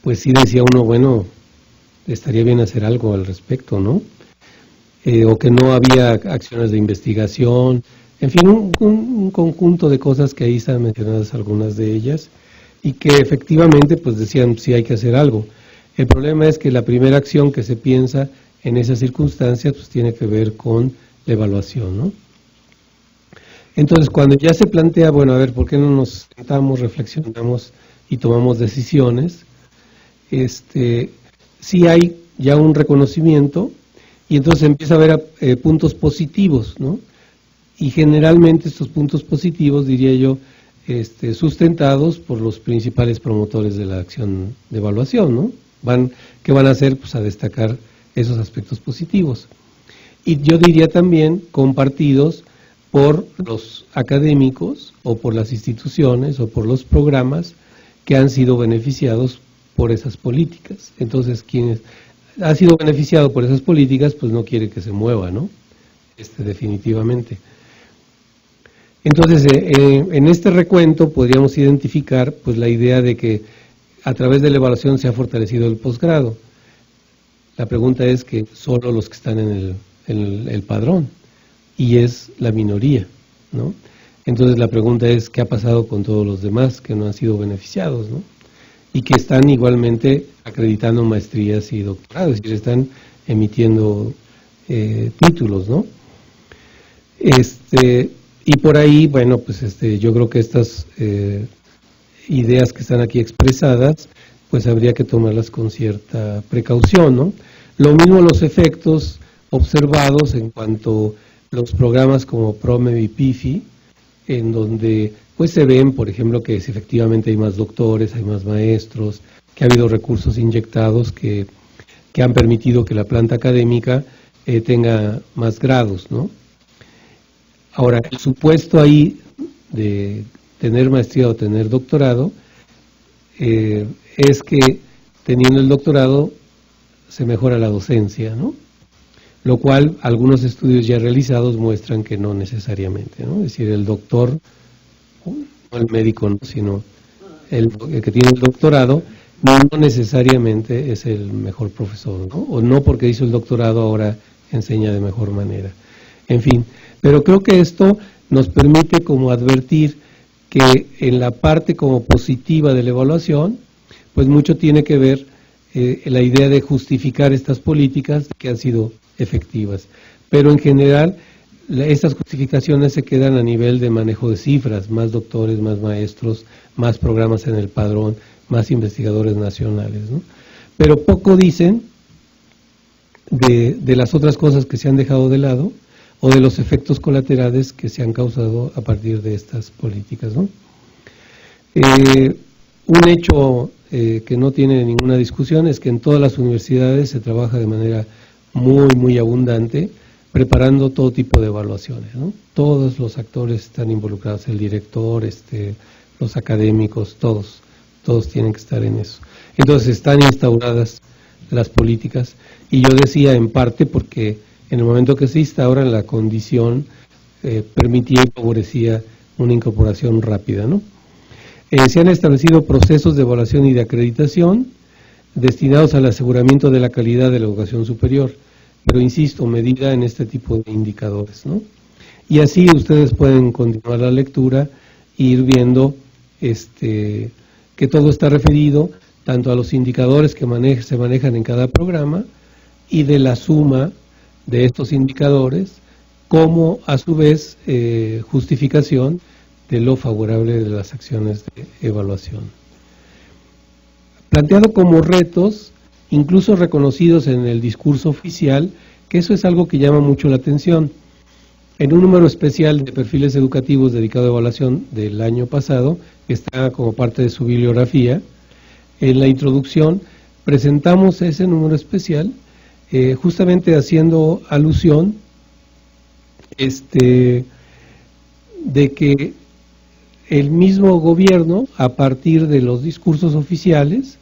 Pues sí decía uno, bueno, estaría bien hacer algo al respecto, ¿no? O que no había acciones de investigación, en fin, un conjunto de cosas que ahí están mencionadas algunas de ellas, y que efectivamente pues decían sí hay que hacer algo. El problema es que la primera acción que se piensa en esas circunstancias pues tiene que ver con la evaluación, ¿no? Entonces cuando ya se plantea, bueno, a ver, ¿por qué no nos sentamos, reflexionamos y tomamos decisiones? Sí hay ya un reconocimiento y entonces empieza a haber puntos positivos, ¿no? Y generalmente estos puntos positivos, diría yo, sustentados por los principales promotores de la acción de evaluación, ¿no? ¿Qué van a hacer? Pues a destacar esos aspectos positivos. Y yo diría también compartidos por los académicos o por las instituciones o por los programas que han sido beneficiados por esas políticas. Entonces, quienes ha sido beneficiado por esas políticas, pues no quiere que se mueva, ¿no? Definitivamente. Entonces, en este recuento podríamos identificar pues la idea de que a través de la evaluación se ha fortalecido el posgrado. La pregunta es que solo los que están en el padrón, y es la minoría, ¿no? Entonces la pregunta es, ¿qué ha pasado con todos los demás que no han sido beneficiados, ¿no? Y que están igualmente acreditando maestrías y doctorados, es decir, están emitiendo títulos, ¿no? Y por ahí, bueno, pues yo creo que estas ideas que están aquí expresadas, pues habría que tomarlas con cierta precaución, ¿no? Lo mismo los efectos observados en cuanto a los programas como PROMED y PIFI, en donde pues se ven, por ejemplo, que efectivamente hay más doctores, hay más maestros, que ha habido recursos inyectados que han permitido que la planta académica tenga más grados, ¿no? Ahora, el supuesto ahí de tener maestría o tener doctorado es que teniendo el doctorado se mejora la docencia, ¿no? Lo cual algunos estudios ya realizados muestran que no necesariamente, ¿no? Es decir, el doctor, no el médico, ¿no?, sino el que tiene el doctorado, no necesariamente es el mejor profesor, ¿no? O no porque hizo el doctorado ahora enseña de mejor manera. En fin, pero creo que esto nos permite como advertir que en la parte como positiva de la evaluación, pues mucho tiene que ver la idea de justificar estas políticas que han sido efectivas. Pero en general, estas justificaciones se quedan a nivel de manejo de cifras, más doctores, más maestros, más programas en el padrón, más investigadores nacionales, ¿no? Pero poco dicen de las otras cosas que se han dejado de lado o de los efectos colaterales que se han causado a partir de estas políticas, ¿no? Un hecho que no tiene ninguna discusión es que en todas las universidades se trabaja de manera muy abundante preparando todo tipo de evaluaciones, ¿no? Todos los actores están involucrados, el director, los académicos, todos tienen que estar en eso. Entonces están instauradas las políticas y yo decía en parte porque en el momento que se instaura la condición permitía y favorecía una incorporación rápida, ¿no? Se han establecido procesos de evaluación y de acreditación destinados al aseguramiento de la calidad de la educación superior, pero insisto, medida en este tipo de indicadores, ¿no? Y así ustedes pueden continuar la lectura e ir viendo que todo está referido tanto a los indicadores que se manejan en cada programa y de la suma de estos indicadores, como a su vez justificación de lo favorable de las acciones de evaluación. Planteado como retos, incluso reconocidos en el discurso oficial, que eso es algo que llama mucho la atención. En un número especial de perfiles educativos dedicado a evaluación del año pasado, que está como parte de su bibliografía, en la introducción presentamos ese número especial, justamente haciendo alusión de que el mismo gobierno, a partir de los discursos oficiales,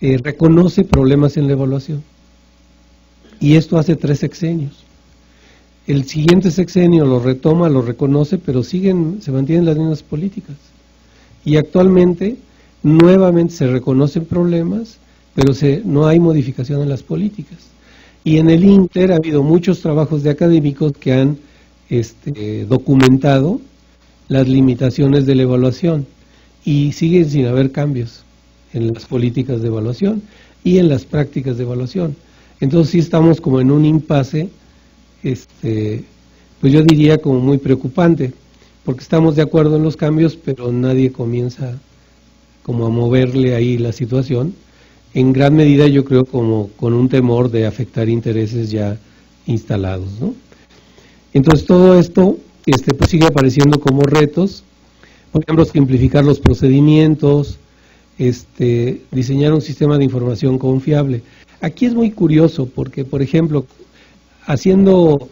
reconoce problemas en la evaluación. Y esto hace 3 sexenios. El siguiente sexenio lo retoma, lo reconoce, pero se mantienen las mismas políticas. Y actualmente, nuevamente se reconocen problemas, pero no hay modificación en las políticas. Y en el Inter ha habido muchos trabajos de académicos que han documentado las limitaciones de la evaluación y siguen sin haber cambios en las políticas de evaluación y en las prácticas de evaluación. Entonces sí estamos como en un impasse, pues yo diría como muy preocupante, porque estamos de acuerdo en los cambios, pero nadie comienza como a moverle ahí la situación, en gran medida yo creo como con un temor de afectar intereses ya instalados, ¿no? Entonces todo esto pues sigue apareciendo como retos, por ejemplo, simplificar los procedimientos, diseñar un sistema de información confiable. Aquí es muy curioso porque, por ejemplo, haciendo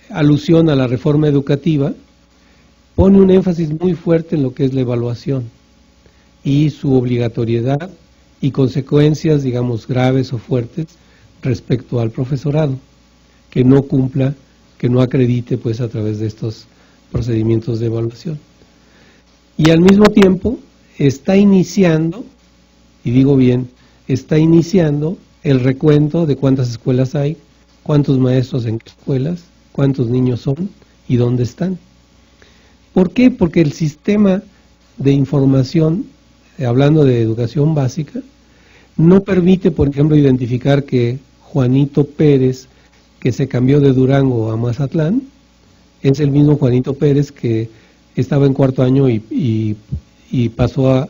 alusión a la reforma educativa, pone un énfasis muy fuerte en lo que es la evaluación y su obligatoriedad y consecuencias, digamos, graves o fuertes respecto al profesorado, que no cumpla, que no acredite pues a través de estos procedimientos de evaluación. Y al mismo tiempo está iniciando, y digo bien, está iniciando el recuento de cuántas escuelas hay, cuántos maestros en qué escuelas, cuántos niños son y dónde están. ¿Por qué? Porque el sistema de información, hablando de educación básica, no permite, por ejemplo, identificar que Juanito Pérez, que se cambió de Durango a Mazatlán, es el mismo Juanito Pérez que estaba en cuarto año y pasó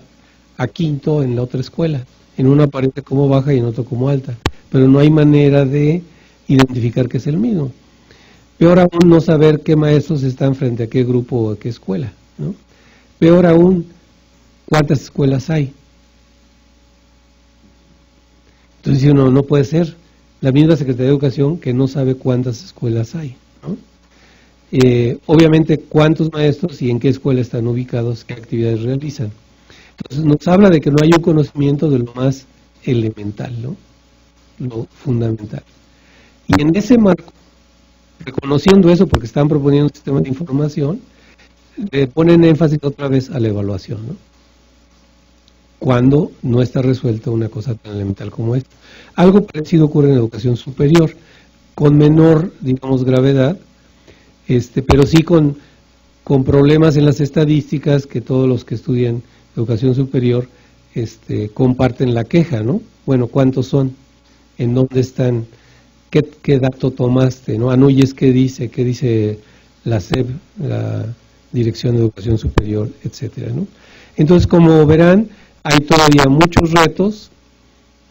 a quinto en la otra escuela. En una aparece como baja y en otro como alta, pero no hay manera de identificar que es el mismo. Peor aún, no saber qué maestros están frente a qué grupo o a qué escuela, ¿no? Peor aún, cuántas escuelas hay. Entonces uno no puede ser la misma Secretaría de Educación que no sabe cuántas escuelas hay, ¿no? Obviamente cuántos maestros y en qué escuela están ubicados, qué actividades realizan. Entonces nos habla de que no hay un conocimiento de lo más elemental, ¿no? Lo fundamental. Y en ese marco, reconociendo eso, porque están proponiendo un sistema de información, le ponen énfasis otra vez a la evaluación, ¿no? Cuando no está resuelta una cosa tan elemental como esta. Algo parecido ocurre en educación superior, con menor, digamos, gravedad, pero sí con problemas en las estadísticas que todos los que estudian educación superior comparten la queja, ¿no? Bueno, ¿cuántos son? ¿En dónde están? ¿Qué dato tomaste? ¿No? Anuyes, ¿qué dice la SEP, la Dirección de Educación Superior, etcétera, ¿no? Entonces, como verán, hay todavía muchos retos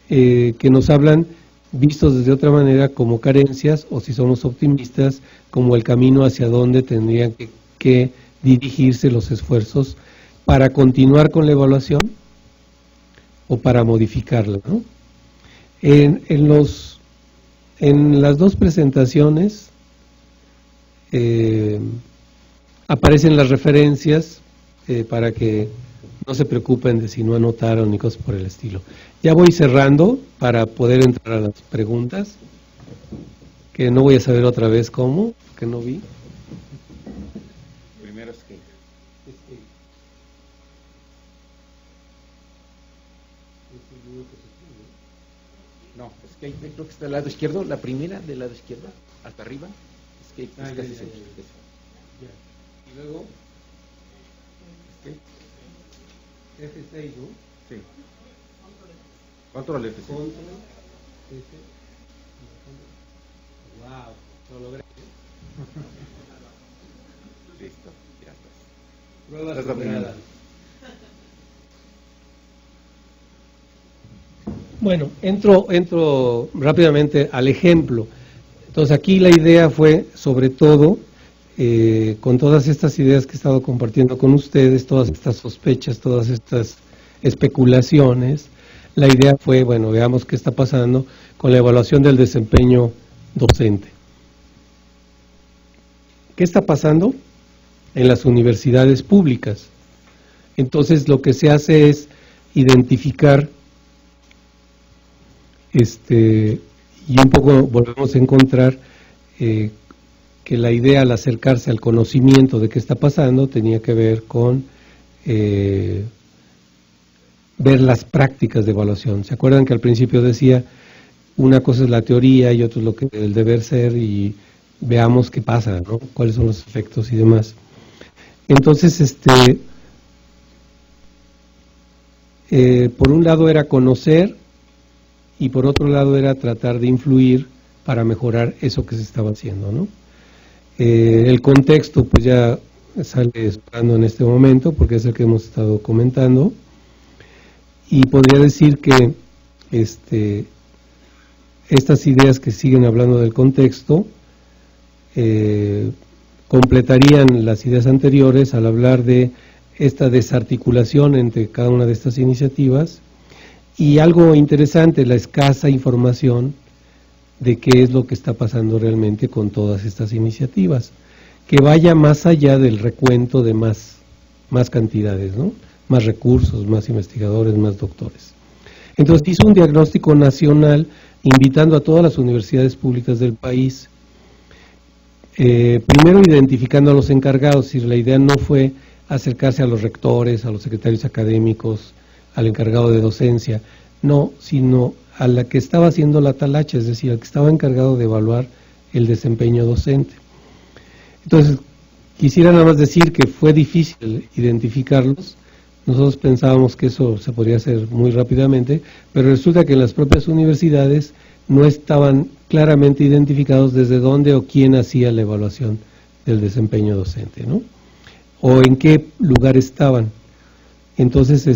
que nos hablan, vistos desde otra manera, como carencias, o si somos optimistas, como el camino hacia donde tendrían que dirigirse los esfuerzos para continuar con la evaluación o para modificarla, ¿no? En las dos presentaciones aparecen las referencias para que no se preocupen de si no anotaron ni cosas por el estilo. Ya voy cerrando para poder entrar a las preguntas, que no voy a saber otra vez cómo, que no vi. Primero Escape. No, Escape creo que está al lado izquierdo, la primera del lado izquierdo, hasta arriba. Escape es casi centro. Y luego F6, ¿no? Sí. Control F6. Control F. Wow, lo logré. Listo, ya estás. Pruebas Estás superadas. Bueno, entro rápidamente al ejemplo. Entonces aquí la idea fue, sobre todo, con todas estas ideas que he estado compartiendo con ustedes, todas estas sospechas, todas estas especulaciones, la idea fue, bueno, veamos qué está pasando con la evaluación del desempeño docente. ¿Qué está pasando en las universidades públicas? Entonces lo que se hace es identificar y un poco volvemos a encontrar que la idea al acercarse al conocimiento de qué está pasando tenía que ver con ver las prácticas de evaluación. ¿Se acuerdan que al principio decía una cosa es la teoría y otra es lo que el deber ser y veamos qué pasa, ¿no? Cuáles son los efectos y demás? Entonces, por un lado era conocer y por otro lado era tratar de influir para mejorar eso que se estaba haciendo, ¿no? El contexto pues ya sale esperando en este momento porque es el que hemos estado comentando y podría decir que estas ideas que siguen hablando del contexto completarían las ideas anteriores al hablar de esta desarticulación entre cada una de estas iniciativas y algo interesante, la escasa información de qué es lo que está pasando realmente con todas estas iniciativas, que vaya más allá del recuento de más cantidades, ¿no? Más recursos, más investigadores, más doctores. Entonces hizo un diagnóstico nacional invitando a todas las universidades públicas del país, primero identificando a los encargados, es decir, la idea no fue acercarse a los rectores, a los secretarios académicos, al encargado de docencia, no, sino a la que estaba haciendo la talacha, es decir, al que estaba encargado de evaluar el desempeño docente. Entonces, Quisiera nada más decir que fue difícil identificarlos. Nosotros pensábamos que eso se podría hacer muy rápidamente, pero resulta que en las propias universidades no estaban claramente identificados desde dónde o quién hacía la evaluación del desempeño docente, ¿no? O en qué lugar estaban. Entonces,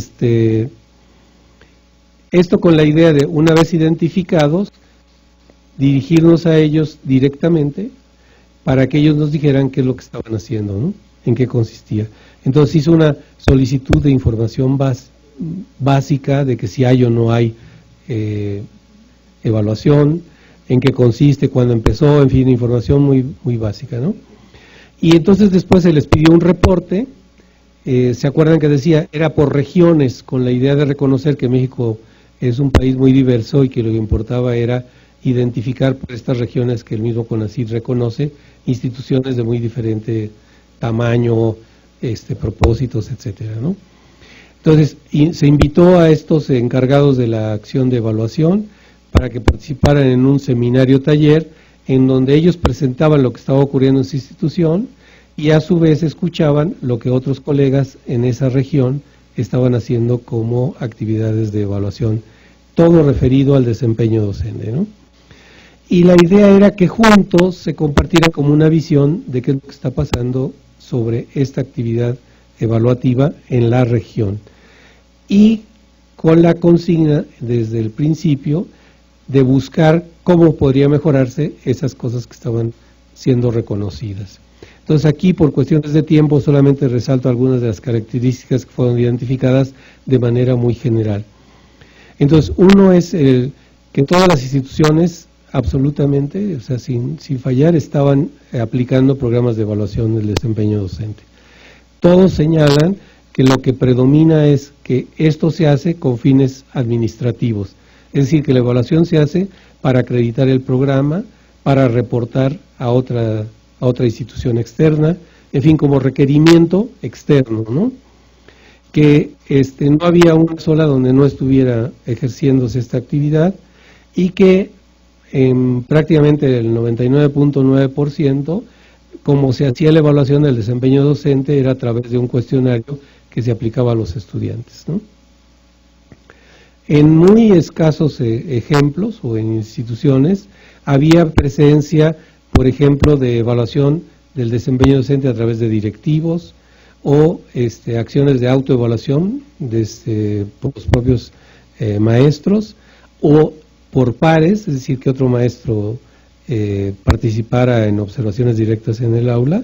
esto con la idea de, una vez identificados, dirigirnos a ellos directamente para que ellos nos dijeran qué es lo que estaban haciendo, ¿no? En qué consistía. Entonces hizo una solicitud de información básica de que si hay o no hay evaluación, en qué consiste, cuándo empezó, en fin, información muy básica, ¿no? Y entonces después se les pidió un reporte. ¿Se acuerdan que decía? Era por regiones, con la idea de reconocer que México es un país muy diverso y que lo que importaba era identificar por estas regiones que el mismo CONACYT reconoce, instituciones de muy diferente tamaño, propósitos, etcétera, ¿no? Entonces, se invitó a estos encargados de la acción de evaluación para que participaran en un seminario taller en donde ellos presentaban lo que estaba ocurriendo en su institución y a su vez escuchaban lo que otros colegas en esa región estaban haciendo como actividades de evaluación, todo referido al desempeño docente, ¿no? Y la idea era que juntos se compartiera como una visión de qué es lo que está pasando sobre esta actividad evaluativa en la región. Y con la consigna desde el principio de buscar cómo podría mejorarse esas cosas que estaban siendo reconocidas. Entonces aquí, por cuestiones de tiempo, solamente resalto algunas de las características que fueron identificadas de manera muy general. Entonces, uno es que todas las instituciones, absolutamente, o sea, sin fallar, estaban aplicando programas de evaluación del desempeño docente. Todos señalan que lo que predomina es que esto se hace con fines administrativos, es decir, que la evaluación se hace para acreditar el programa, para reportar a otra institución externa, en fin, como requerimiento externo, ¿no? Que no había una sola donde no estuviera ejerciéndose esta actividad y que en prácticamente el 99.9%, como se hacía la evaluación del desempeño docente, era a través de un cuestionario que se aplicaba a los estudiantes, ¿no? En muy escasos ejemplos o en instituciones había presencia, por ejemplo, de evaluación del desempeño docente a través de directivos o acciones de autoevaluación por los propios maestros o por pares, es decir, que otro maestro participara en observaciones directas en el aula,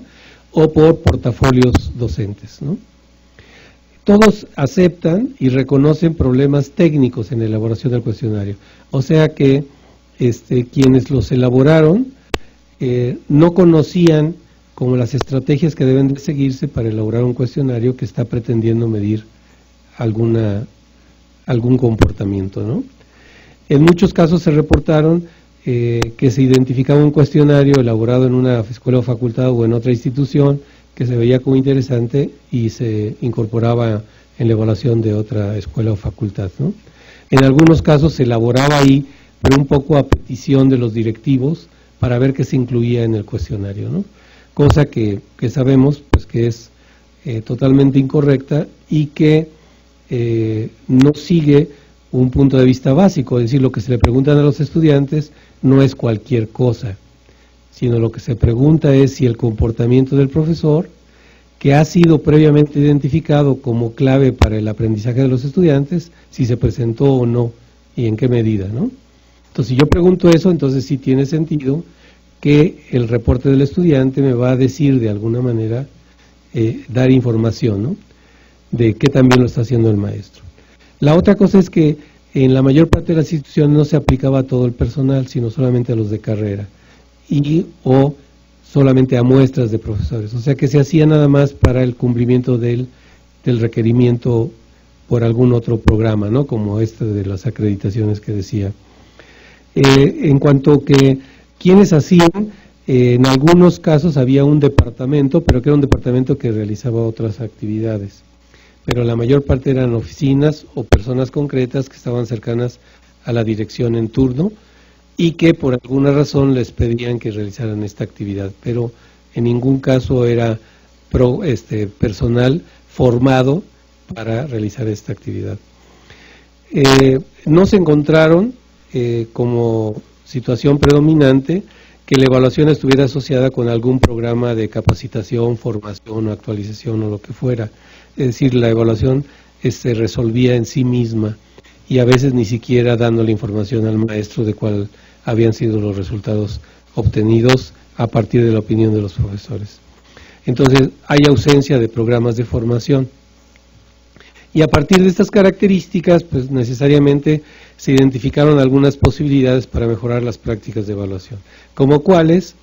o por portafolios docentes, ¿no? Todos aceptan y reconocen problemas técnicos en la elaboración del cuestionario, o sea que quienes los elaboraron no conocían como las estrategias que deben de seguirse para elaborar un cuestionario que está pretendiendo medir algún comportamiento, ¿no? En muchos casos se reportaron que se identificaba un cuestionario elaborado en una escuela o facultad o en otra institución que se veía como interesante y se incorporaba en la evaluación de otra escuela o facultad, ¿no? En algunos casos se elaboraba ahí, pero un poco a petición de los directivos para ver qué se incluía en el cuestionario, ¿no? Cosa que sabemos pues que es totalmente incorrecta y que no sigue un punto de vista básico, es decir, lo que se le preguntan a los estudiantes no es cualquier cosa, sino lo que se pregunta es si el comportamiento del profesor, que ha sido previamente identificado como clave para el aprendizaje de los estudiantes, si se presentó o no y en qué medida, ¿no? Entonces, si yo pregunto eso, entonces sí tiene sentido que el reporte del estudiante me va a decir de alguna manera, dar información, ¿no?, de qué también lo está haciendo el maestro. La otra cosa es que en la mayor parte de las instituciones no se aplicaba a todo el personal, sino solamente a los de carrera o solamente a muestras de profesores, o sea que se hacía nada más para el cumplimiento del requerimiento por algún otro programa, ¿no?, como de las acreditaciones que decía. En cuanto que quienes hacían, en algunos casos había un departamento, pero que era un departamento que realizaba otras actividades, pero la mayor parte eran oficinas o personas concretas que estaban cercanas a la dirección en turno y que por alguna razón les pedían que realizaran esta actividad, pero en ningún caso era personal formado para realizar esta actividad. No se encontraron como situación predominante que la evaluación estuviera asociada con algún programa de capacitación, formación o actualización o lo que fuera. Es decir, la evaluación se resolvía en sí misma y a veces ni siquiera dando la información al maestro de cuál habían sido los resultados obtenidos a partir de la opinión de los profesores. Entonces, hay ausencia de programas de formación. Y a partir de estas características, pues necesariamente se identificaron algunas posibilidades para mejorar las prácticas de evaluación, como cuáles: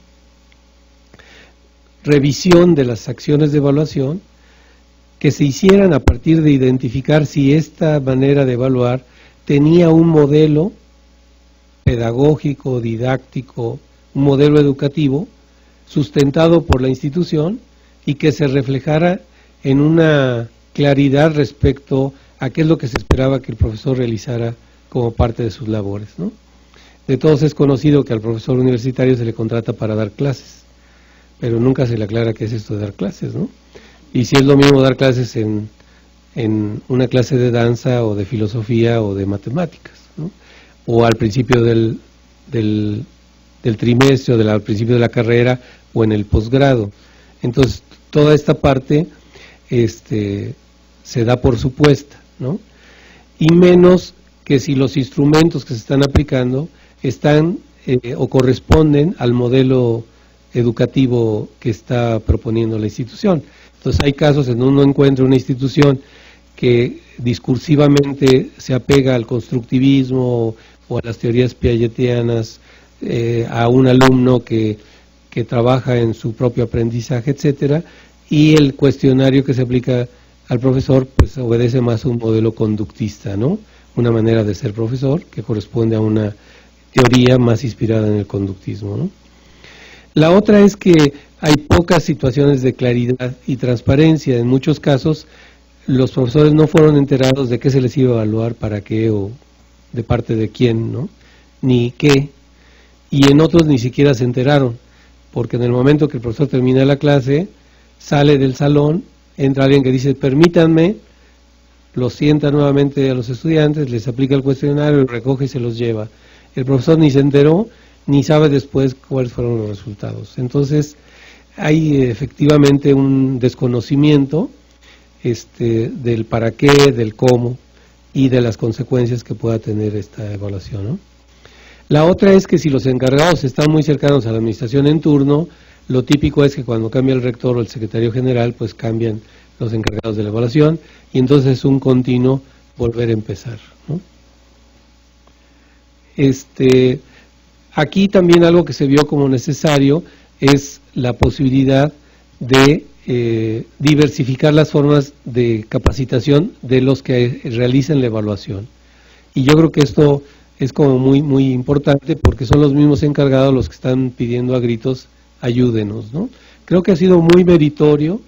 revisión de las acciones de evaluación, que se hicieran a partir de identificar si esta manera de evaluar tenía un modelo pedagógico, didáctico, un modelo educativo sustentado por la institución y que se reflejara en una claridad respecto a qué es lo que se esperaba que el profesor realizara como parte de sus labores, ¿no? De todos es conocido que al profesor universitario se le contrata para dar clases, pero nunca se le aclara qué es esto de dar clases, ¿no? Y si es lo mismo dar clases en una clase de danza o de filosofía o de matemáticas, ¿no? O al principio del trimestre o al principio de la carrera o en el posgrado. Entonces, toda esta parte se da por supuesta, ¿no? Y menos que si los instrumentos que se están aplicando están o corresponden al modelo educativo que está proponiendo la institución. Entonces hay casos en donde uno encuentra una institución que discursivamente se apega al constructivismo o a las teorías piagetianas, a un alumno que trabaja en su propio aprendizaje, etcétera, y el cuestionario que se aplica al profesor pues obedece más a un modelo conductista, ¿no? Una manera de ser profesor que corresponde a una teoría más inspirada en el conductismo, ¿no? La otra es que hay pocas situaciones de claridad y transparencia. En muchos casos los profesores no fueron enterados de qué se les iba a evaluar, para qué o de parte de quién, ¿no? Ni qué. Y en otros ni siquiera se enteraron, porque en el momento que el profesor termina la clase, sale del salón, entra alguien que dice permítanme, los sienta nuevamente a los estudiantes, les aplica el cuestionario, recoge y se los lleva. El profesor ni se enteró, ni sabe después cuáles fueron los resultados. Entonces, hay efectivamente un desconocimiento del para qué, del cómo y de las consecuencias que pueda tener esta evaluación, ¿no? La otra es que si los encargados están muy cercanos a la administración en turno, lo típico es que cuando cambia el rector o el secretario general, pues cambian los encargados de la evaluación y entonces es un continuo volver a empezar, ¿no? Aquí también algo que se vio como necesario es la posibilidad de diversificar las formas de capacitación de los que realizan la evaluación. Y yo creo que esto es como muy importante porque son los mismos encargados los que están pidiendo a gritos ayúdenos, ¿no? Creo que ha sido muy meritorio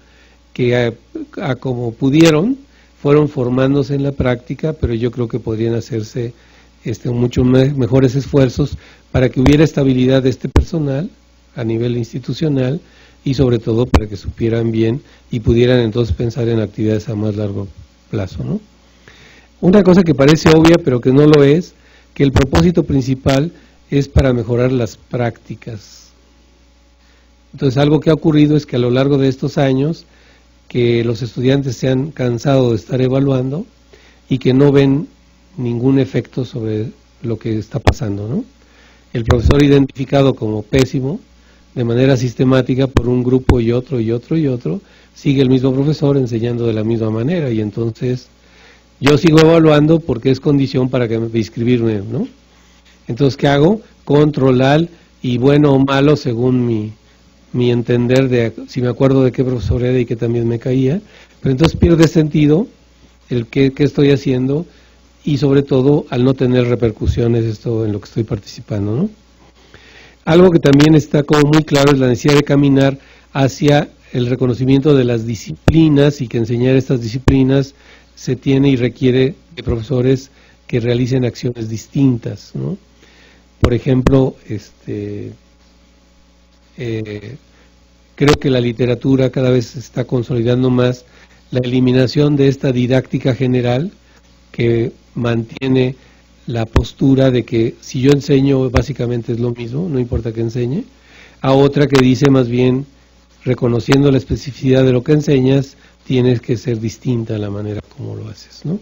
que a como pudieron fueron formándose en la práctica, pero yo creo que podrían hacerse mucho mejores esfuerzos para que hubiera estabilidad de este personal a nivel institucional y sobre todo para que supieran bien y pudieran entonces pensar en actividades a más largo plazo, ¿no? Una cosa que parece obvia pero que no lo es, que el propósito principal es para mejorar las prácticas. Entonces algo que ha ocurrido es que a lo largo de estos años que los estudiantes se han cansado de estar evaluando y que no ven ningún efecto sobre lo que está pasando, ¿no? El profesor identificado como pésimo de manera sistemática por un grupo y otro y otro y otro, sigue el mismo profesor enseñando de la misma manera y entonces yo sigo evaluando porque es condición para que me inscribirme, ¿no? Entonces, ¿qué hago? Controlar y bueno o malo según mi entender de si me acuerdo de qué profesor era y que también me caía, pero entonces pierde sentido el qué estoy haciendo y sobre todo al no tener repercusiones esto en lo que estoy participando, ¿no? Algo que también está como muy claro es la necesidad de caminar hacia el reconocimiento de las disciplinas y que enseñar estas disciplinas se tiene y requiere de profesores que realicen acciones distintas, ¿no? Por ejemplo, Creo que la literatura cada vez se está consolidando más la eliminación de esta didáctica general que mantiene la postura de que si yo enseño básicamente es lo mismo, no importa que enseñe, a otra que dice más bien, reconociendo la especificidad de lo que enseñas, tienes que ser distinta a la manera como lo haces, ¿no?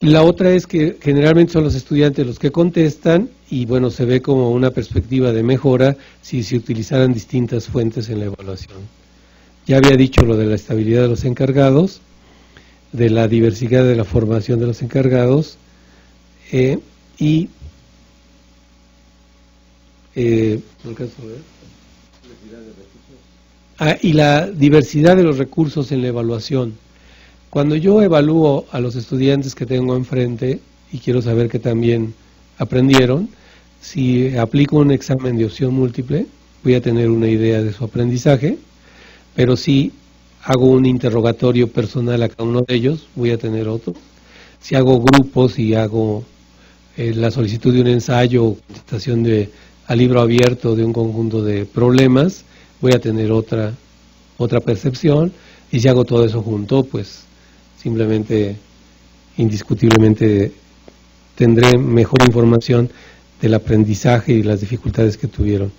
La otra es que generalmente son los estudiantes los que contestan y bueno, se ve como una perspectiva de mejora si se utilizaran distintas fuentes en la evaluación. Ya había dicho lo de la estabilidad de los encargados, de la diversidad de la formación de los encargados y la diversidad de los recursos en la evaluación. Cuando yo evalúo a los estudiantes que tengo enfrente y quiero saber que también aprendieron, si aplico un examen de opción múltiple, voy a tener una idea de su aprendizaje, pero si hago un interrogatorio personal a cada uno de ellos, voy a tener otro. Si hago grupos y hago la solicitud de un ensayo o contestación a libro abierto de un conjunto de problemas, voy a tener otra percepción, y si hago todo eso junto, pues simplemente, indiscutiblemente, tendré mejor información del aprendizaje y las dificultades que tuvieron.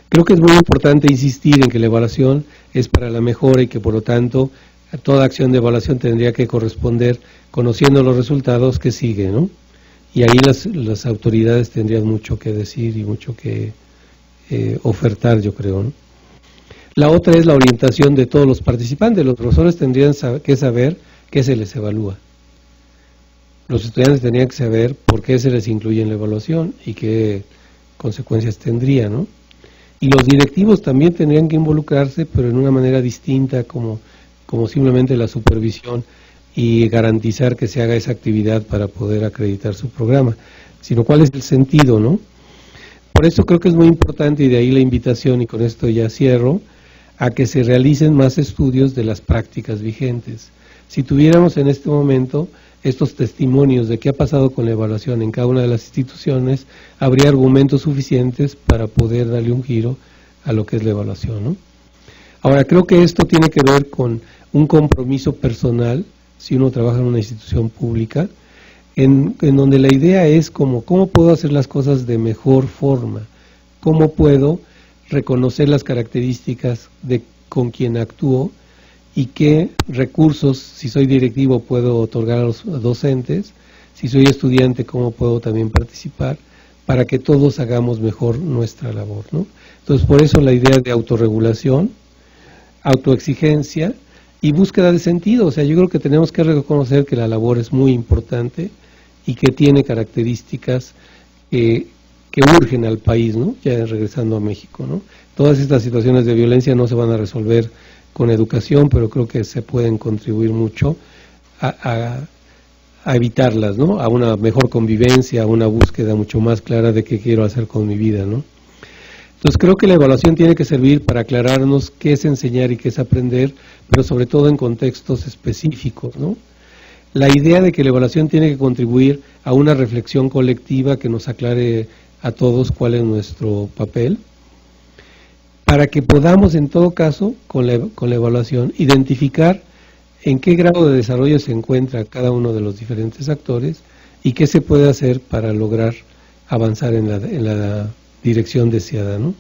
Creo que es muy importante insistir en que la evaluación es para la mejora y que por lo tanto toda acción de evaluación tendría que corresponder conociendo los resultados que sigue, ¿no? Y ahí las autoridades tendrían mucho que decir y mucho que ofertar, yo creo, ¿no? La otra es la orientación de todos los participantes. Los profesores tendrían que saber qué se les evalúa. Los estudiantes tendrían que saber por qué se les incluye en la evaluación y qué consecuencias tendría, ¿no? Y los directivos también tendrían que involucrarse, pero en una manera distinta, como simplemente la supervisión y garantizar que se haga esa actividad para poder acreditar su programa, sino cuál es el sentido, ¿no? Por eso creo que es muy importante, y de ahí la invitación, y con esto ya cierro, a que se realicen más estudios de las prácticas vigentes. Si tuviéramos en este momento estos testimonios de qué ha pasado con la evaluación en cada una de las instituciones, habría argumentos suficientes para poder darle un giro a lo que es la evaluación, ¿no? Ahora, creo que esto tiene que ver con un compromiso personal, si uno trabaja en una institución pública, en donde la idea es cómo puedo hacer las cosas de mejor forma, cómo puedo reconocer las características de con quien actúo y qué recursos, si soy directivo, puedo otorgar a los docentes, si soy estudiante, cómo puedo también participar, para que todos hagamos mejor nuestra labor, ¿no? Entonces, por eso la idea de autorregulación, autoexigencia y búsqueda de sentido. O sea, yo creo que tenemos que reconocer que la labor es muy importante y que tiene características que urgen al país, ¿no? Ya regresando a México, ¿no? Todas estas situaciones de violencia no se van a resolver con educación, pero creo que se pueden contribuir mucho a evitarlas, ¿no? A una mejor convivencia, a una búsqueda mucho más clara de qué quiero hacer con mi vida, ¿no? Entonces creo que la evaluación tiene que servir para aclararnos qué es enseñar y qué es aprender, pero sobre todo en contextos específicos, ¿no? La idea de que la evaluación tiene que contribuir a una reflexión colectiva que nos aclare a todos cuál es nuestro papel, para que podamos en todo caso, con la evaluación, identificar en qué grado de desarrollo se encuentra cada uno de los diferentes actores y qué se puede hacer para lograr avanzar en la dirección deseada, ¿no?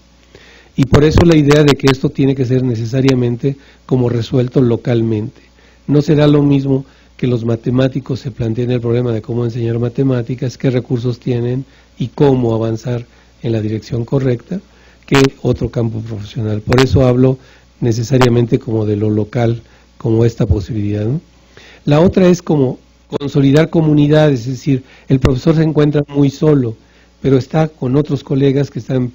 Y por eso la idea de que esto tiene que ser necesariamente como resuelto localmente. No será lo mismo que los matemáticos se planteen el problema de cómo enseñar matemáticas, qué recursos tienen y cómo avanzar en la dirección correcta, que otro campo profesional. Por eso hablo necesariamente como de lo local, como esta posibilidad, ¿no? La otra es como consolidar comunidades, es decir, el profesor se encuentra muy solo, pero está con otros colegas que están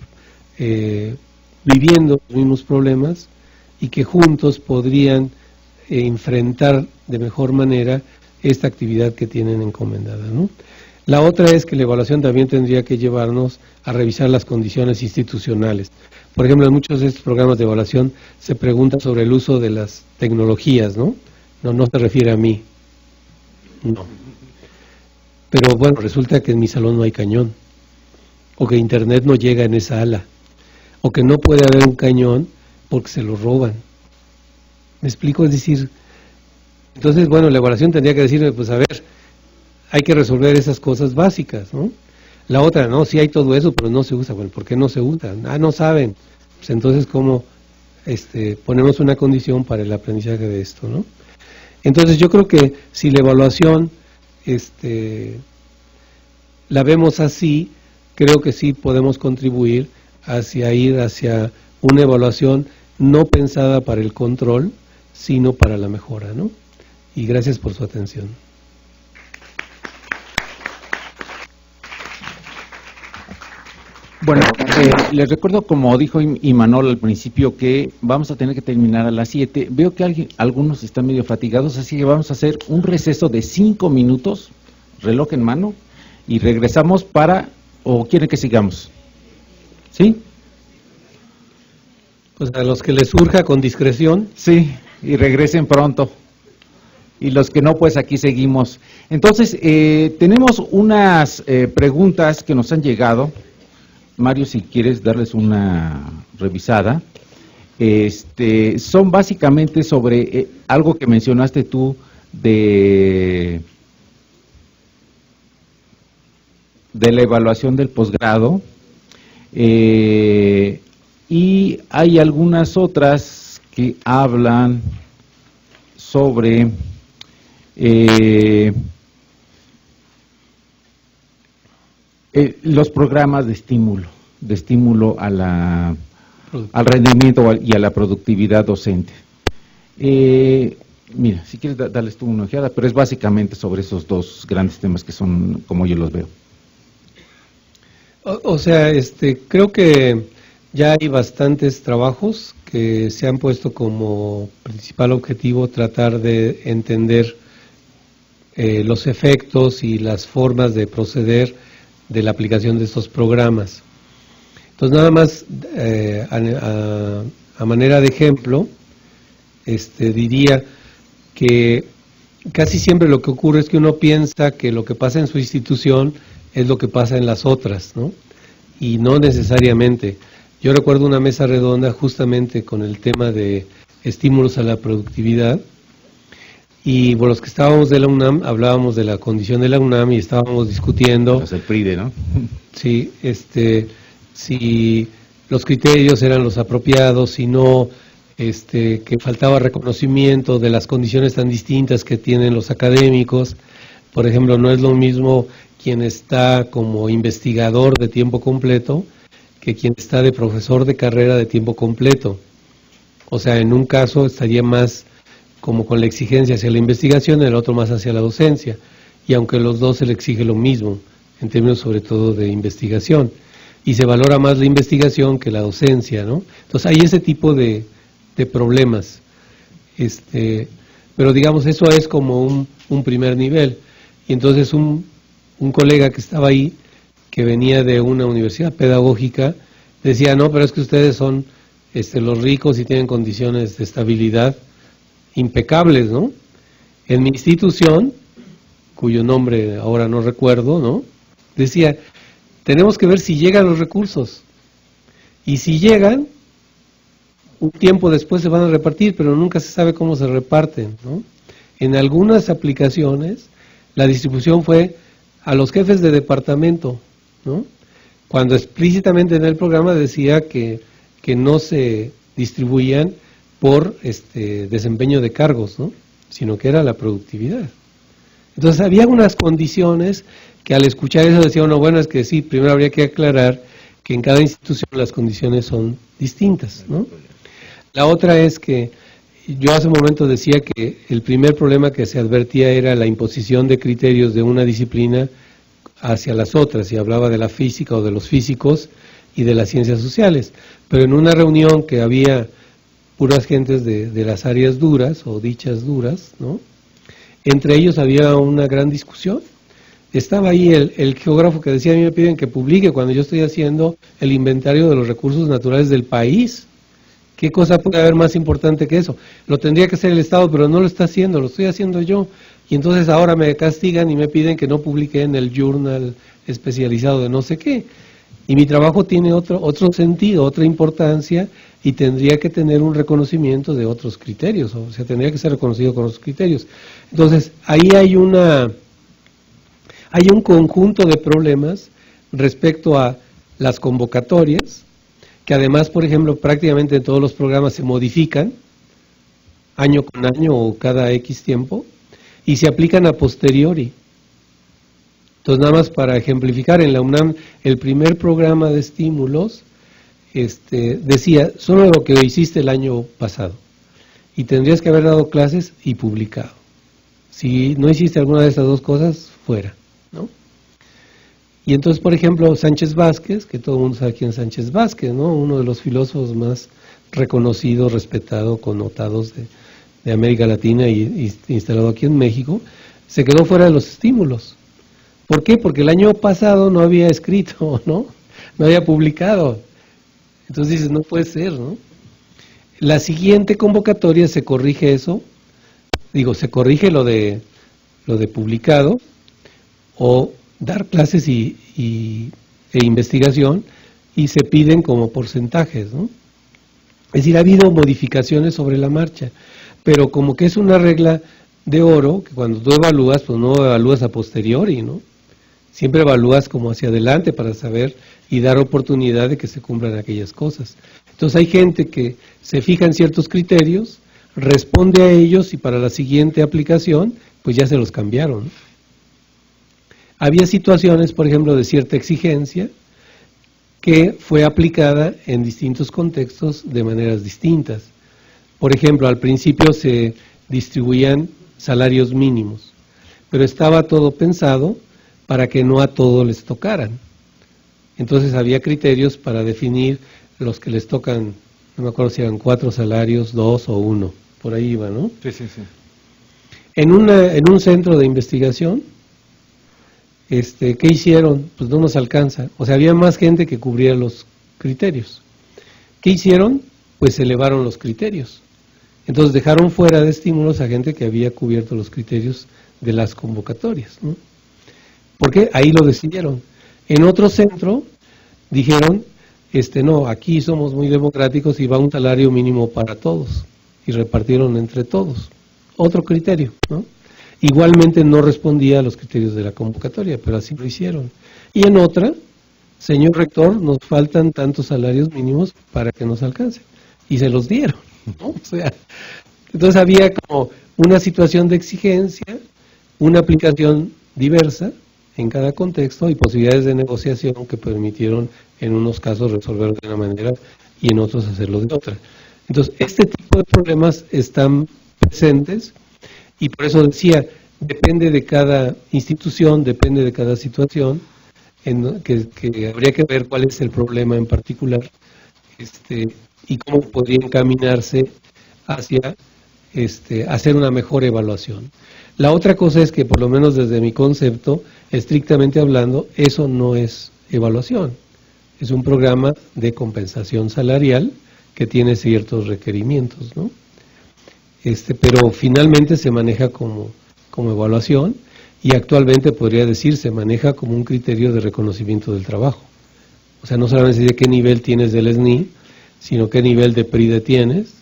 viviendo los mismos problemas y que juntos podrían enfrentar de mejor manera esta actividad que tienen encomendada, ¿no? La otra es que la evaluación también tendría que llevarnos a revisar las condiciones institucionales. Por ejemplo, en muchos de estos programas de evaluación se pregunta sobre el uso de las tecnologías, ¿no? No se refiere a mí, no. Pero bueno, resulta que en mi salón no hay cañón, o que internet no llega en esa ala, o que no puede haber un cañón porque se lo roban. ¿Me explico? Es decir, entonces, bueno, la evaluación tendría que decirme, pues a ver, hay que resolver esas cosas básicas, ¿no? La otra, no, sí hay todo eso, pero no se usa. Bueno, ¿por qué no se usa? Ah, no saben. Pues entonces, ¿cómo ponemos una condición para el aprendizaje de esto, ¿no? Entonces, yo creo que si la evaluación la vemos así, creo que sí podemos contribuir hacia ir hacia una evaluación no pensada para el control, sino para la mejora, ¿no? Y gracias por su atención. Bueno, les recuerdo, como dijo Imanol al principio, que vamos a tener que terminar a las 7. Veo que algunos están medio fatigados, así que vamos a hacer un receso de 5 minutos, reloj en mano, y regresamos para... ¿O quieren que sigamos? ¿Sí? Pues a los que les surja con discreción. Sí, y regresen pronto. Y los que no, pues aquí seguimos. Entonces, tenemos unas preguntas que nos han llegado. Mario, si quieres darles una revisada. Son básicamente sobre algo que mencionaste tú de la evaluación del posgrado. Y hay algunas otras que hablan sobre los programas de estímulo al rendimiento y a la productividad docente. Mira, si quieres darles tú una ojeada, pero es básicamente sobre esos dos grandes temas que son como yo los veo. O sea, creo que ya hay bastantes trabajos que se han puesto como principal objetivo tratar de entender los efectos y las formas de proceder de la aplicación de estos programas. Entonces, nada más a manera de ejemplo, diría que casi siempre lo que ocurre es que uno piensa que lo que pasa en su institución es lo que pasa en las otras, ¿no? Y no necesariamente. Yo recuerdo una mesa redonda justamente con el tema de estímulos a la productividad, y por los que estábamos de la UNAM, hablábamos de la condición de la UNAM y estábamos discutiendo... El PRIDE, ¿no? Sí, si los criterios eran los apropiados, si no, que faltaba reconocimiento de las condiciones tan distintas que tienen los académicos. Por ejemplo, no es lo mismo quien está como investigador de tiempo completo que quien está de profesor de carrera de tiempo completo. O sea, en un caso estaría más como con la exigencia hacia la investigación, en el otro más hacia la docencia. Y aunque los dos se le exige lo mismo, en términos sobre todo de investigación. Y se valora más la investigación que la docencia, ¿no? Entonces hay ese tipo de problemas. Pero digamos, eso es como un primer nivel. Y entonces un colega que estaba ahí, que venía de una universidad pedagógica, decía, no, pero es que ustedes son los ricos y tienen condiciones de estabilidad impecables, ¿no? En mi institución, cuyo nombre ahora no recuerdo, ¿no?, decía, tenemos que ver si llegan los recursos, y si llegan, un tiempo después se van a repartir, pero nunca se sabe cómo se reparten, ¿no? En algunas aplicaciones, la distribución fue a los jefes de departamento, ¿no?, cuando explícitamente en el programa decía que no se distribuían por desempeño de cargos, ¿no?, sino que era la productividad. Entonces había unas condiciones que al escuchar eso decía uno, bueno, es que sí, primero habría que aclarar que en cada institución las condiciones son distintas, ¿no? La otra es que yo hace un momento decía que el primer problema que se advertía era la imposición de criterios de una disciplina hacia las otras, y hablaba de la física o de los físicos y de las ciencias sociales, pero en una reunión que había puras gentes de las áreas duras o dichas duras, ¿no?, entre ellos había una gran discusión. Estaba ahí el geógrafo que decía, a mí me piden que publique cuando yo estoy haciendo el inventario de los recursos naturales del país. ¿Qué cosa puede haber más importante que eso? Lo tendría que hacer el Estado, pero no lo está haciendo, lo estoy haciendo yo. Y entonces ahora me castigan y me piden que no publique en el journal especializado de no sé qué. Y mi trabajo tiene otro sentido, otra importancia, y tendría que tener un reconocimiento de otros criterios, o sea, tendría que ser reconocido con otros criterios. Entonces, ahí hay un conjunto de problemas respecto a las convocatorias, que además, por ejemplo, prácticamente todos los programas se modifican año con año o cada X tiempo, y se aplican a posteriori. Entonces, nada más para ejemplificar, en la UNAM, el primer programa de estímulos decía, solo lo que hiciste el año pasado, y tendrías que haber dado clases y publicado. Si no hiciste alguna de esas dos cosas, fuera, ¿no? Y entonces, por ejemplo, Sánchez Vázquez, que todo el mundo sabe quién es Sánchez Vázquez, ¿no? Uno de los filósofos más reconocidos, respetados, connotados de América Latina y instalado aquí en México, se quedó fuera de los estímulos. ¿Por qué? Porque el año pasado no había escrito, ¿no? No había publicado. Entonces dices, no puede ser, ¿no? La siguiente convocatoria se corrige eso, se corrige lo de publicado, o dar clases e investigación, y se piden como porcentajes, ¿no? Es decir, ha habido modificaciones sobre la marcha, pero como que es una regla de oro, que cuando tú evalúas, pues no evalúas a posteriori, ¿no? Siempre evalúas como hacia adelante para saber y dar oportunidad de que se cumplan aquellas cosas. Entonces hay gente que se fija en ciertos criterios, responde a ellos y para la siguiente aplicación, pues ya se los cambiaron, ¿no? Había situaciones, por ejemplo, de cierta exigencia que fue aplicada en distintos contextos de maneras distintas. Por ejemplo, al principio se distribuían salarios mínimos, pero estaba todo pensado para que no a todos les tocaran. Entonces había criterios para definir los que les tocan, no me acuerdo si eran 4 salarios, 2 o 1, por ahí iba, ¿no? Sí. En un centro de investigación, ¿qué hicieron? Pues no nos alcanza. O sea, había más gente que cubría los criterios. ¿Qué hicieron? Pues elevaron los criterios. Entonces dejaron fuera de estímulos a gente que había cubierto los criterios de las convocatorias, ¿no? Porque ahí lo decidieron. En otro centro dijeron, no, aquí somos muy democráticos y va un salario mínimo para todos. Y repartieron entre todos. Otro criterio, ¿no? Igualmente no respondía a los criterios de la convocatoria, pero así lo hicieron. Y en otra, señor rector, nos faltan tantos salarios mínimos para que nos alcance. Y se los dieron, ¿no? O sea, entonces había como una situación de exigencia, una aplicación diversa en cada contexto y posibilidades de negociación que permitieron en unos casos resolverlo de una manera y en otros hacerlo de otra. Entonces, este tipo de problemas están presentes y por eso decía, depende de cada institución, depende de cada situación, que habría que ver cuál es el problema en particular y cómo podría encaminarse hacia hacer una mejor evaluación. La otra cosa es que, por lo menos desde mi concepto, estrictamente hablando, eso no es evaluación. Es un programa de compensación salarial que tiene ciertos requerimientos, ¿no? Pero finalmente se maneja como evaluación y actualmente podría decir se maneja como un criterio de reconocimiento del trabajo. O sea, no solamente de qué nivel tienes del SNI, sino qué nivel de PRIDE tienes,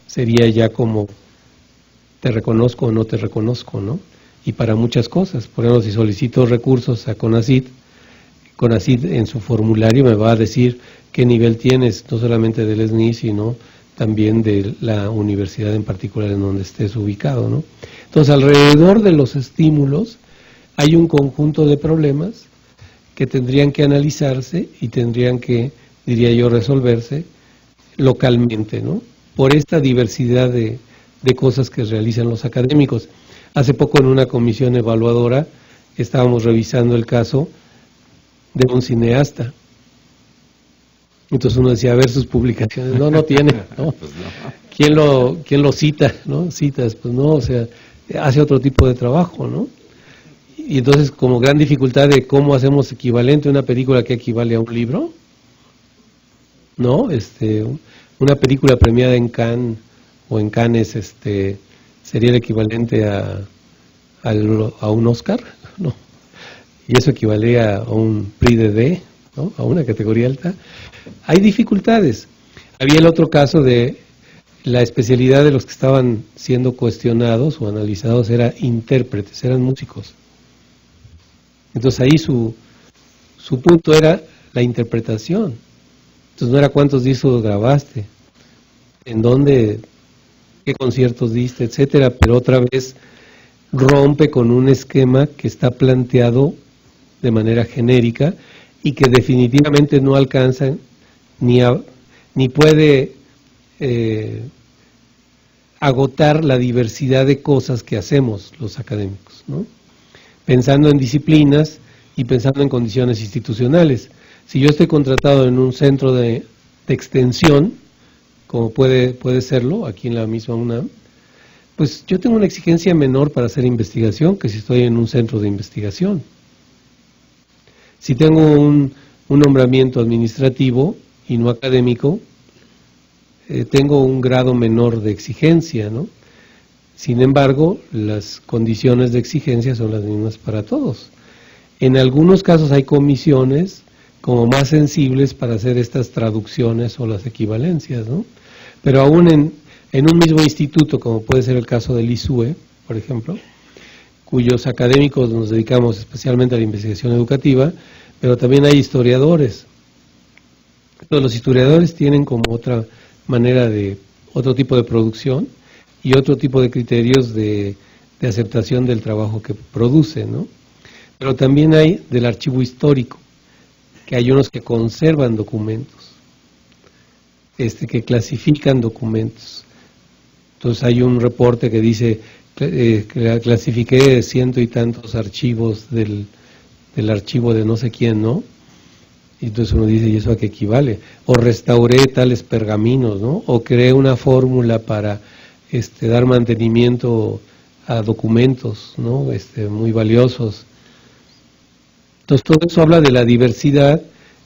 sería ya como te reconozco o no te reconozco, ¿no? Y para muchas cosas, por ejemplo, si solicito recursos a CONACYT en su formulario me va a decir qué nivel tienes, no solamente del SNI, sino también de la universidad en particular en donde estés ubicado, ¿no? Entonces, alrededor de los estímulos hay un conjunto de problemas que tendrían que analizarse y tendrían que, diría yo, resolverse localmente, ¿no? Por esta diversidad de cosas que realizan los académicos. Hace poco en una comisión evaluadora estábamos revisando el caso de un cineasta. Entonces uno decía, a ver sus publicaciones, no tiene, ¿no? Pues no. ¿Quién lo cita, no? Citas, pues no, o sea, hace otro tipo de trabajo, ¿no? Y entonces como gran dificultad de cómo hacemos equivalente una película que equivale a un libro, ¿no? Una película premiada en Cannes o en Cannes sería el equivalente a un Oscar, ¿no? Y eso equivale a un Prix de D, ¿no? A una categoría alta, hay dificultades. Había el otro caso de la especialidad de los que estaban siendo cuestionados o analizados era intérpretes, eran músicos. Entonces ahí su punto era la interpretación. Entonces no era cuántos discos grabaste, en dónde, qué conciertos diste, etcétera, pero otra vez rompe con un esquema que está planteado de manera genérica y que definitivamente no alcanza ni puede agotar la diversidad de cosas que hacemos los académicos, ¿no? Pensando en disciplinas y pensando en condiciones institucionales. Si yo estoy contratado en un centro de extensión, como puede serlo aquí en la misma UNAM, pues yo tengo una exigencia menor para hacer investigación que si estoy en un centro de investigación. Si tengo un nombramiento administrativo y no académico, tengo un grado menor de exigencia, ¿no? Sin embargo, las condiciones de exigencia son las mismas para todos. En algunos casos hay comisiones como más sensibles para hacer estas traducciones o las equivalencias, ¿no? Pero aún en un mismo instituto, como puede ser el caso del ISUE, por ejemplo, cuyos académicos nos dedicamos especialmente a la investigación educativa, pero también hay historiadores. Entonces, los historiadores tienen como otra manera de, otro tipo de producción y otro tipo de criterios de aceptación del trabajo que producen, ¿no? Pero también hay del archivo histórico, que hay unos que conservan documentos, que clasifican documentos. Entonces hay un reporte que dice, clasifiqué 100 y tantos archivos del archivo de no sé quién, ¿no? Y entonces uno dice, ¿y eso a qué equivale? O restauré tales pergaminos, ¿no? O creé una fórmula para dar mantenimiento a documentos, ¿no? Muy valiosos. Entonces todo eso habla de la diversidad,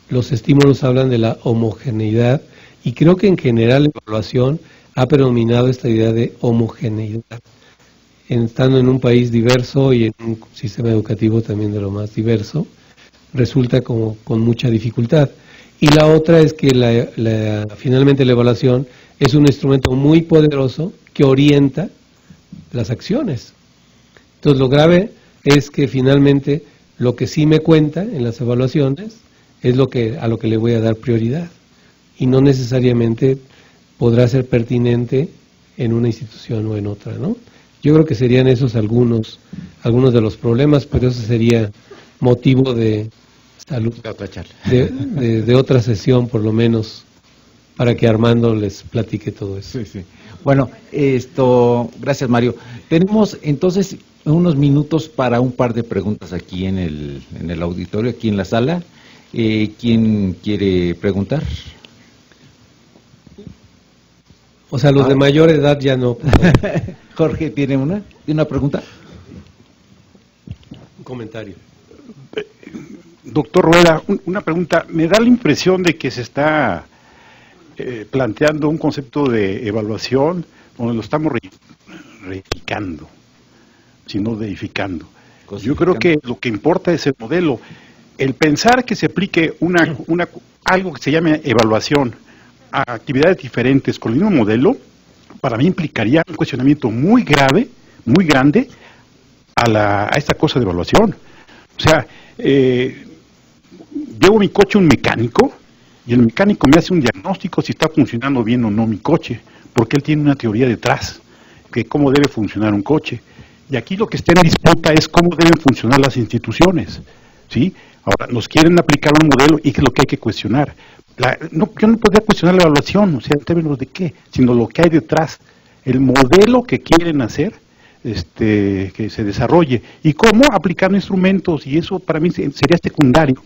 los estímulos hablan de la homogeneidad, y creo que en general la evaluación ha predominado esta idea de homogeneidad, estando en un país diverso y en un sistema educativo también de lo más diverso, resulta como con mucha dificultad. Y la otra es que finalmente la evaluación es un instrumento muy poderoso que orienta las acciones. Entonces lo grave es que finalmente lo que sí me cuenta en las evaluaciones es a lo que le voy a dar prioridad, y no necesariamente podrá ser pertinente en una institución o en otra, ¿no? Yo creo que serían esos algunos de los problemas, pero eso sería motivo de salud, de otra sesión por lo menos, para que Armando les platique todo eso. Sí, sí. Bueno, gracias Mario. Tenemos entonces unos minutos para un par de preguntas aquí en el auditorio, aquí en la sala. ¿Quién quiere preguntar? O sea, los de mayor edad ya no. Jorge, ¿tiene una pregunta? Un comentario. Doctor Rueda, una pregunta. Me da la impresión de que se está planteando un concepto de evaluación donde lo estamos reificando, sino deificando. Yo creo que lo que importa es el modelo. El pensar que se aplique algo que se llame evaluación a actividades diferentes con el mismo modelo, para mí implicaría un cuestionamiento muy grave, muy grande a esta cosa de evaluación. O sea, llevo mi coche a un mecánico y el mecánico me hace un diagnóstico si está funcionando bien o no mi coche, porque él tiene una teoría detrás de cómo debe funcionar un coche. Y aquí lo que está en disputa es cómo deben funcionar las instituciones, ¿sí? Ahora, nos quieren aplicar un modelo y es lo que hay que cuestionar. Yo no podría cuestionar la evaluación, o sea, en términos de qué, sino lo que hay detrás, el modelo que quieren hacer, que se desarrolle, y cómo aplicando instrumentos, y eso para mí sería secundario,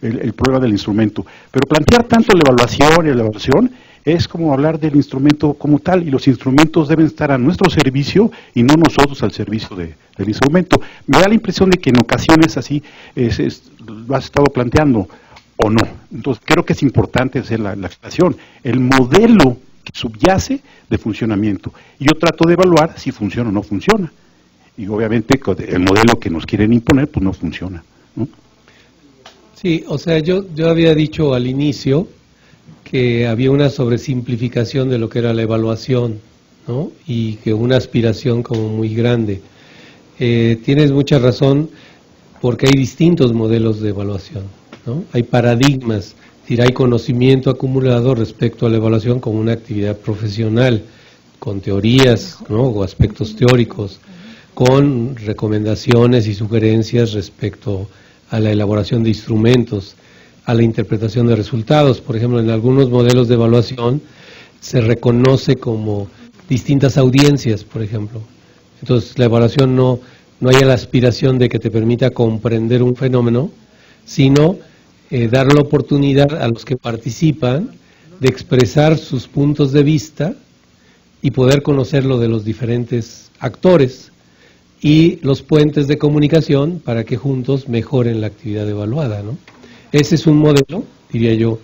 el problema del instrumento. Pero plantear tanto la evaluación es como hablar del instrumento como tal, y los instrumentos deben estar a nuestro servicio y no nosotros al servicio del instrumento. Me da la impresión de que en ocasiones así lo has estado planteando, o no. Entonces creo que es importante hacer la aclaración, el modelo que subyace de funcionamiento. Y yo trato de evaluar si funciona o no funciona. Y obviamente el modelo que nos quieren imponer, pues no funciona, ¿no? Sí, o sea, yo había dicho al inicio que había una sobresimplificación de lo que era la evaluación, ¿no? Y que una aspiración como muy grande. Tienes mucha razón, porque hay distintos modelos de evaluación, ¿no? Hay paradigmas, es decir, hay conocimiento acumulado respecto a la evaluación como una actividad profesional, con teorías, ¿no? O aspectos teóricos, con recomendaciones y sugerencias respecto a la elaboración de instrumentos, a la interpretación de resultados. Por ejemplo, en algunos modelos de evaluación se reconoce como distintas audiencias, por ejemplo. Entonces, la evaluación no hay la aspiración de que te permita comprender un fenómeno, sino dar la oportunidad a los que participan de expresar sus puntos de vista y poder conocerlo de los diferentes actores y los puentes de comunicación para que juntos mejoren la actividad evaluada, ¿no? Ese es un modelo, diría yo,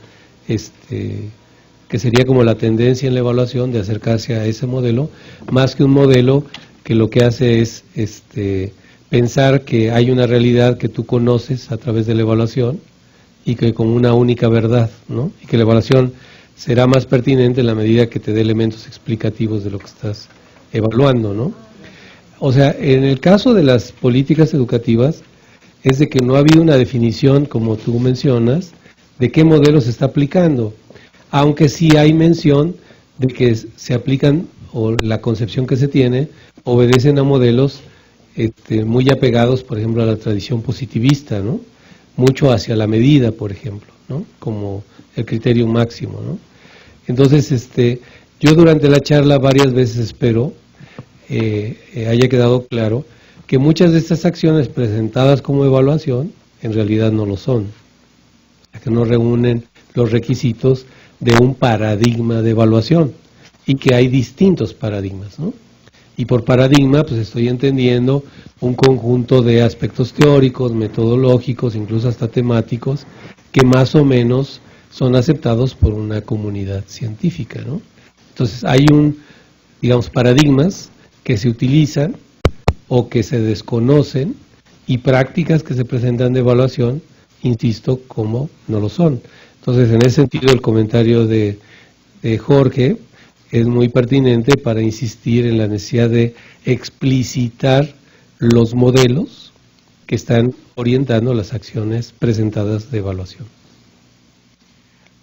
que sería como la tendencia en la evaluación de acercarse a ese modelo, más que un modelo que lo que hace es pensar que hay una realidad que tú conoces a través de la evaluación y que como una única verdad, ¿no? Y que la evaluación será más pertinente en la medida que te dé elementos explicativos de lo que estás evaluando, ¿no? O sea, en el caso de las políticas educativas, es de que no ha habido una definición, como tú mencionas, de qué modelo se está aplicando, aunque sí hay mención de que se aplican, o la concepción que se tiene, obedecen a modelos muy apegados, por ejemplo, a la tradición positivista, ¿no? Mucho hacia la medida, por ejemplo, ¿no? Como el criterio máximo, ¿no? Entonces, yo durante la charla varias veces espero haya quedado claro que muchas de estas acciones presentadas como evaluación en realidad no lo son, que no reúnen los requisitos de un paradigma de evaluación y que hay distintos paradigmas, ¿no? Y por paradigma pues estoy entendiendo un conjunto de aspectos teóricos, metodológicos, incluso hasta temáticos, que más o menos son aceptados por una comunidad científica, ¿no? Entonces hay paradigmas que se utilizan o que se desconocen y prácticas que se presentan de evaluación, insisto, como no lo son. Entonces, en ese sentido, el comentario de Jorge es muy pertinente para insistir en la necesidad de explicitar los modelos que están orientando las acciones presentadas de evaluación.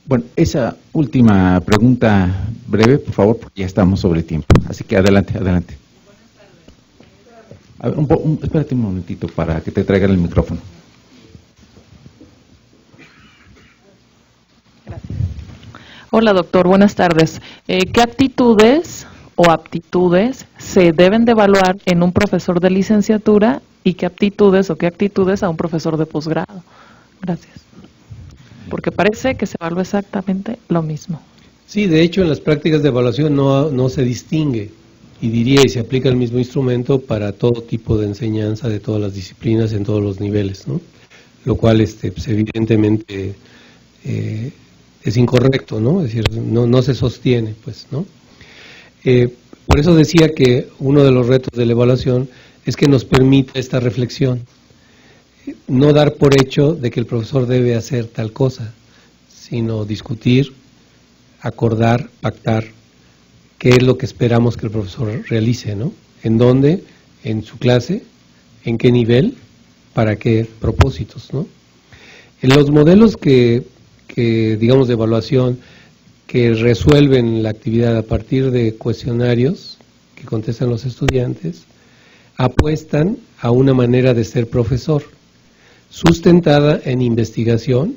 Bueno, esa última pregunta breve, por favor, porque ya estamos sobre tiempo. Así que adelante, adelante. A ver, espérate un momentito para que te traigan el micrófono. Gracias. Hola, doctor, buenas tardes. ¿Qué aptitudes o aptitudes se deben de evaluar en un profesor de licenciatura y qué aptitudes o qué actitudes a un profesor de posgrado? Gracias. Porque parece que se evalúa exactamente lo mismo. Sí, de hecho en las prácticas de evaluación no se distingue, y diría, y se aplica el mismo instrumento para todo tipo de enseñanza de todas las disciplinas en todos los niveles, ¿no? Lo cual pues evidentemente es incorrecto, ¿no? Es decir, no se sostiene, pues, ¿no? Por eso decía que uno de los retos de la evaluación es que nos permita esta reflexión, no dar por hecho de que el profesor debe hacer tal cosa, sino discutir, acordar, pactar qué es lo que esperamos que el profesor realice, ¿no? En dónde, en su clase, en qué nivel, para qué propósitos, ¿no? En los modelos que digamos de evaluación que resuelven la actividad a partir de cuestionarios que contestan los estudiantes, apuestan a una manera de ser profesor, sustentada en investigación,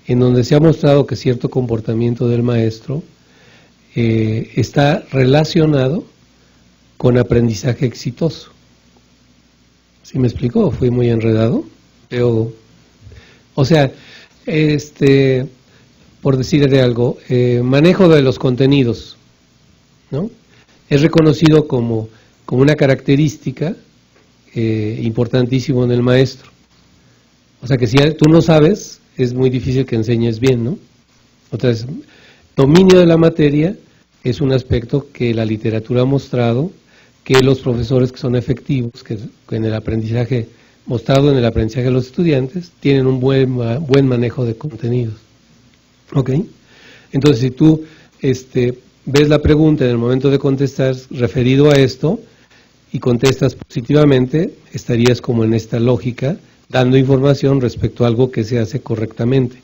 en donde se ha mostrado que cierto comportamiento del maestro está relacionado con aprendizaje exitoso. ¿Sí me explicó? ¿Fui muy enredado? O sea, por decirle algo, manejo de los contenidos, ¿no? Es reconocido como una característica importantísima en el maestro. O sea que si tú no sabes, es muy difícil que enseñes bien, ¿no? Entonces, dominio de la materia es un aspecto que la literatura ha mostrado que los profesores que son efectivos, que en el aprendizaje mostrado en el aprendizaje de los estudiantes, tienen un buen manejo de contenidos. ¿Ok? Entonces, si tú ves la pregunta en el momento de contestar referido a esto y contestas positivamente, estarías como en esta lógica, dando información respecto a algo que se hace correctamente.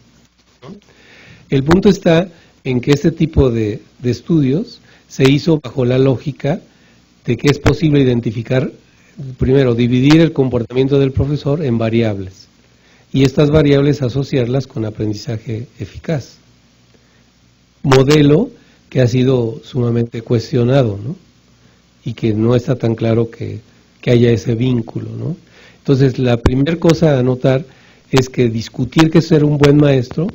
El punto está en que este tipo de estudios se hizo bajo la lógica de que es posible identificar, primero, dividir el comportamiento del profesor en variables y estas variables asociarlas con aprendizaje eficaz. Modelo que ha sido sumamente cuestionado, ¿no? Y que no está tan claro que haya ese vínculo, ¿no? Entonces, la primera cosa a notar es que discutir qué es ser un buen maestro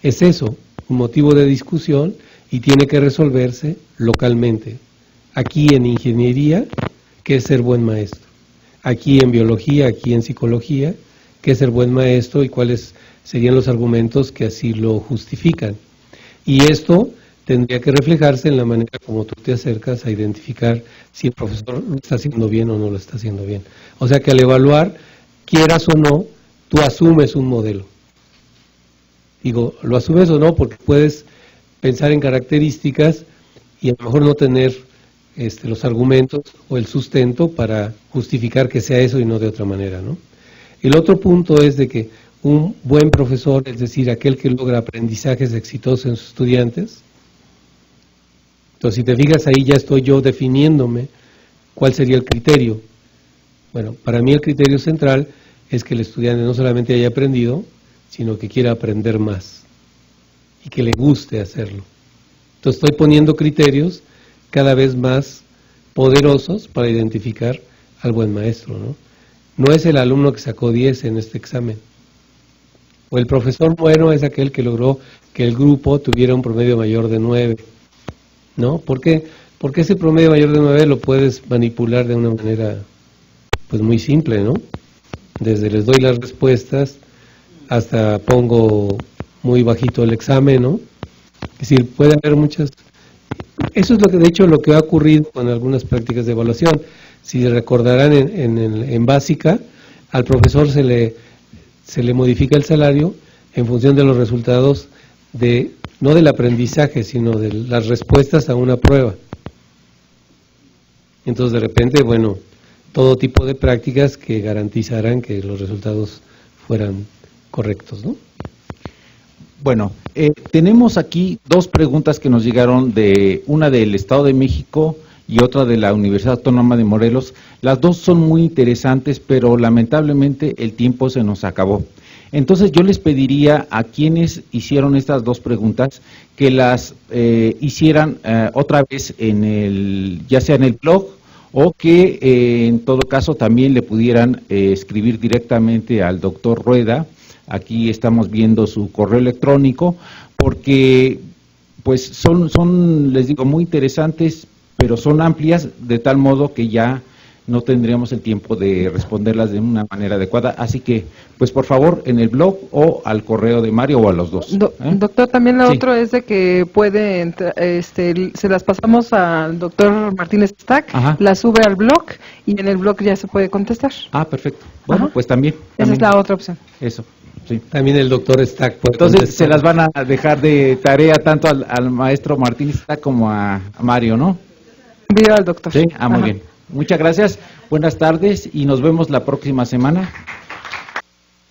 es eso, un motivo de discusión y tiene que resolverse localmente. Aquí en ingeniería, ¿qué es ser buen maestro? Aquí en biología, aquí en psicología, ¿qué es ser buen maestro y cuáles serían los argumentos que así lo justifican? Y esto tendría que reflejarse en la manera como tú te acercas a identificar si el profesor lo está haciendo bien o no lo está haciendo bien. O sea que al evaluar, quieras o no, tú asumes un modelo. Digo, lo asumes o no porque puedes pensar en características y a lo mejor no tener los argumentos o el sustento para justificar que sea eso y no de otra manera, ¿no? El otro punto es de que un buen profesor, es decir, aquel que logra aprendizajes exitosos en sus estudiantes. Entonces, si te fijas ahí, ya estoy yo definiéndome cuál sería el criterio. Bueno, para mí el criterio central es que el estudiante no solamente haya aprendido, sino que quiera aprender más y que le guste hacerlo. Entonces, estoy poniendo criterios cada vez más poderosos para identificar al buen maestro, ¿no? No es el alumno que sacó 10 en este examen. O el profesor bueno es aquel que logró que el grupo tuviera un promedio mayor de 9, ¿no? ¿Por qué? Porque ese promedio mayor de 9 lo puedes manipular de una manera pues muy simple, ¿no? Desde les doy las respuestas hasta pongo muy bajito el examen, ¿no? Es decir, puede haber muchas. Eso es lo que de hecho lo que ha ocurrido con algunas prácticas de evaluación. Si recordarán en básica, al profesor se le modifica el salario en función de los resultados no del aprendizaje, sino de las respuestas a una prueba. Entonces, de repente, bueno, todo tipo de prácticas que garantizarán que los resultados fueran correctos, ¿no? Bueno, tenemos aquí dos preguntas que nos llegaron, una del Estado de México y otra de la Universidad Autónoma de Morelos. Las dos son muy interesantes, pero lamentablemente el tiempo se nos acabó. Entonces yo les pediría a quienes hicieron estas dos preguntas que las hicieran otra vez ya sea en el blog o que en todo caso también le pudieran escribir directamente al doctor Rueda. Aquí estamos viendo su correo electrónico porque pues son, les digo, muy interesantes, pero son amplias de tal modo que ya no tendríamos el tiempo de responderlas de una manera adecuada. Así que, pues por favor, en el blog o al correo de Mario o a los dos. Doctor, también lo Sí. otro es de que puede, se las pasamos al doctor Martínez Stack, Ajá. la sube al blog y en el blog ya se puede contestar. Ah, perfecto. Bueno, Ajá. pues también. Esa es la otra opción. Eso, sí. También el doctor Stack puede Entonces contestar. se las van a dejar de tarea tanto al maestro Martínez Stack como a Mario, ¿no? Envío al doctor. Sí, muy Ajá. bien. Muchas gracias, buenas tardes y nos vemos la próxima semana.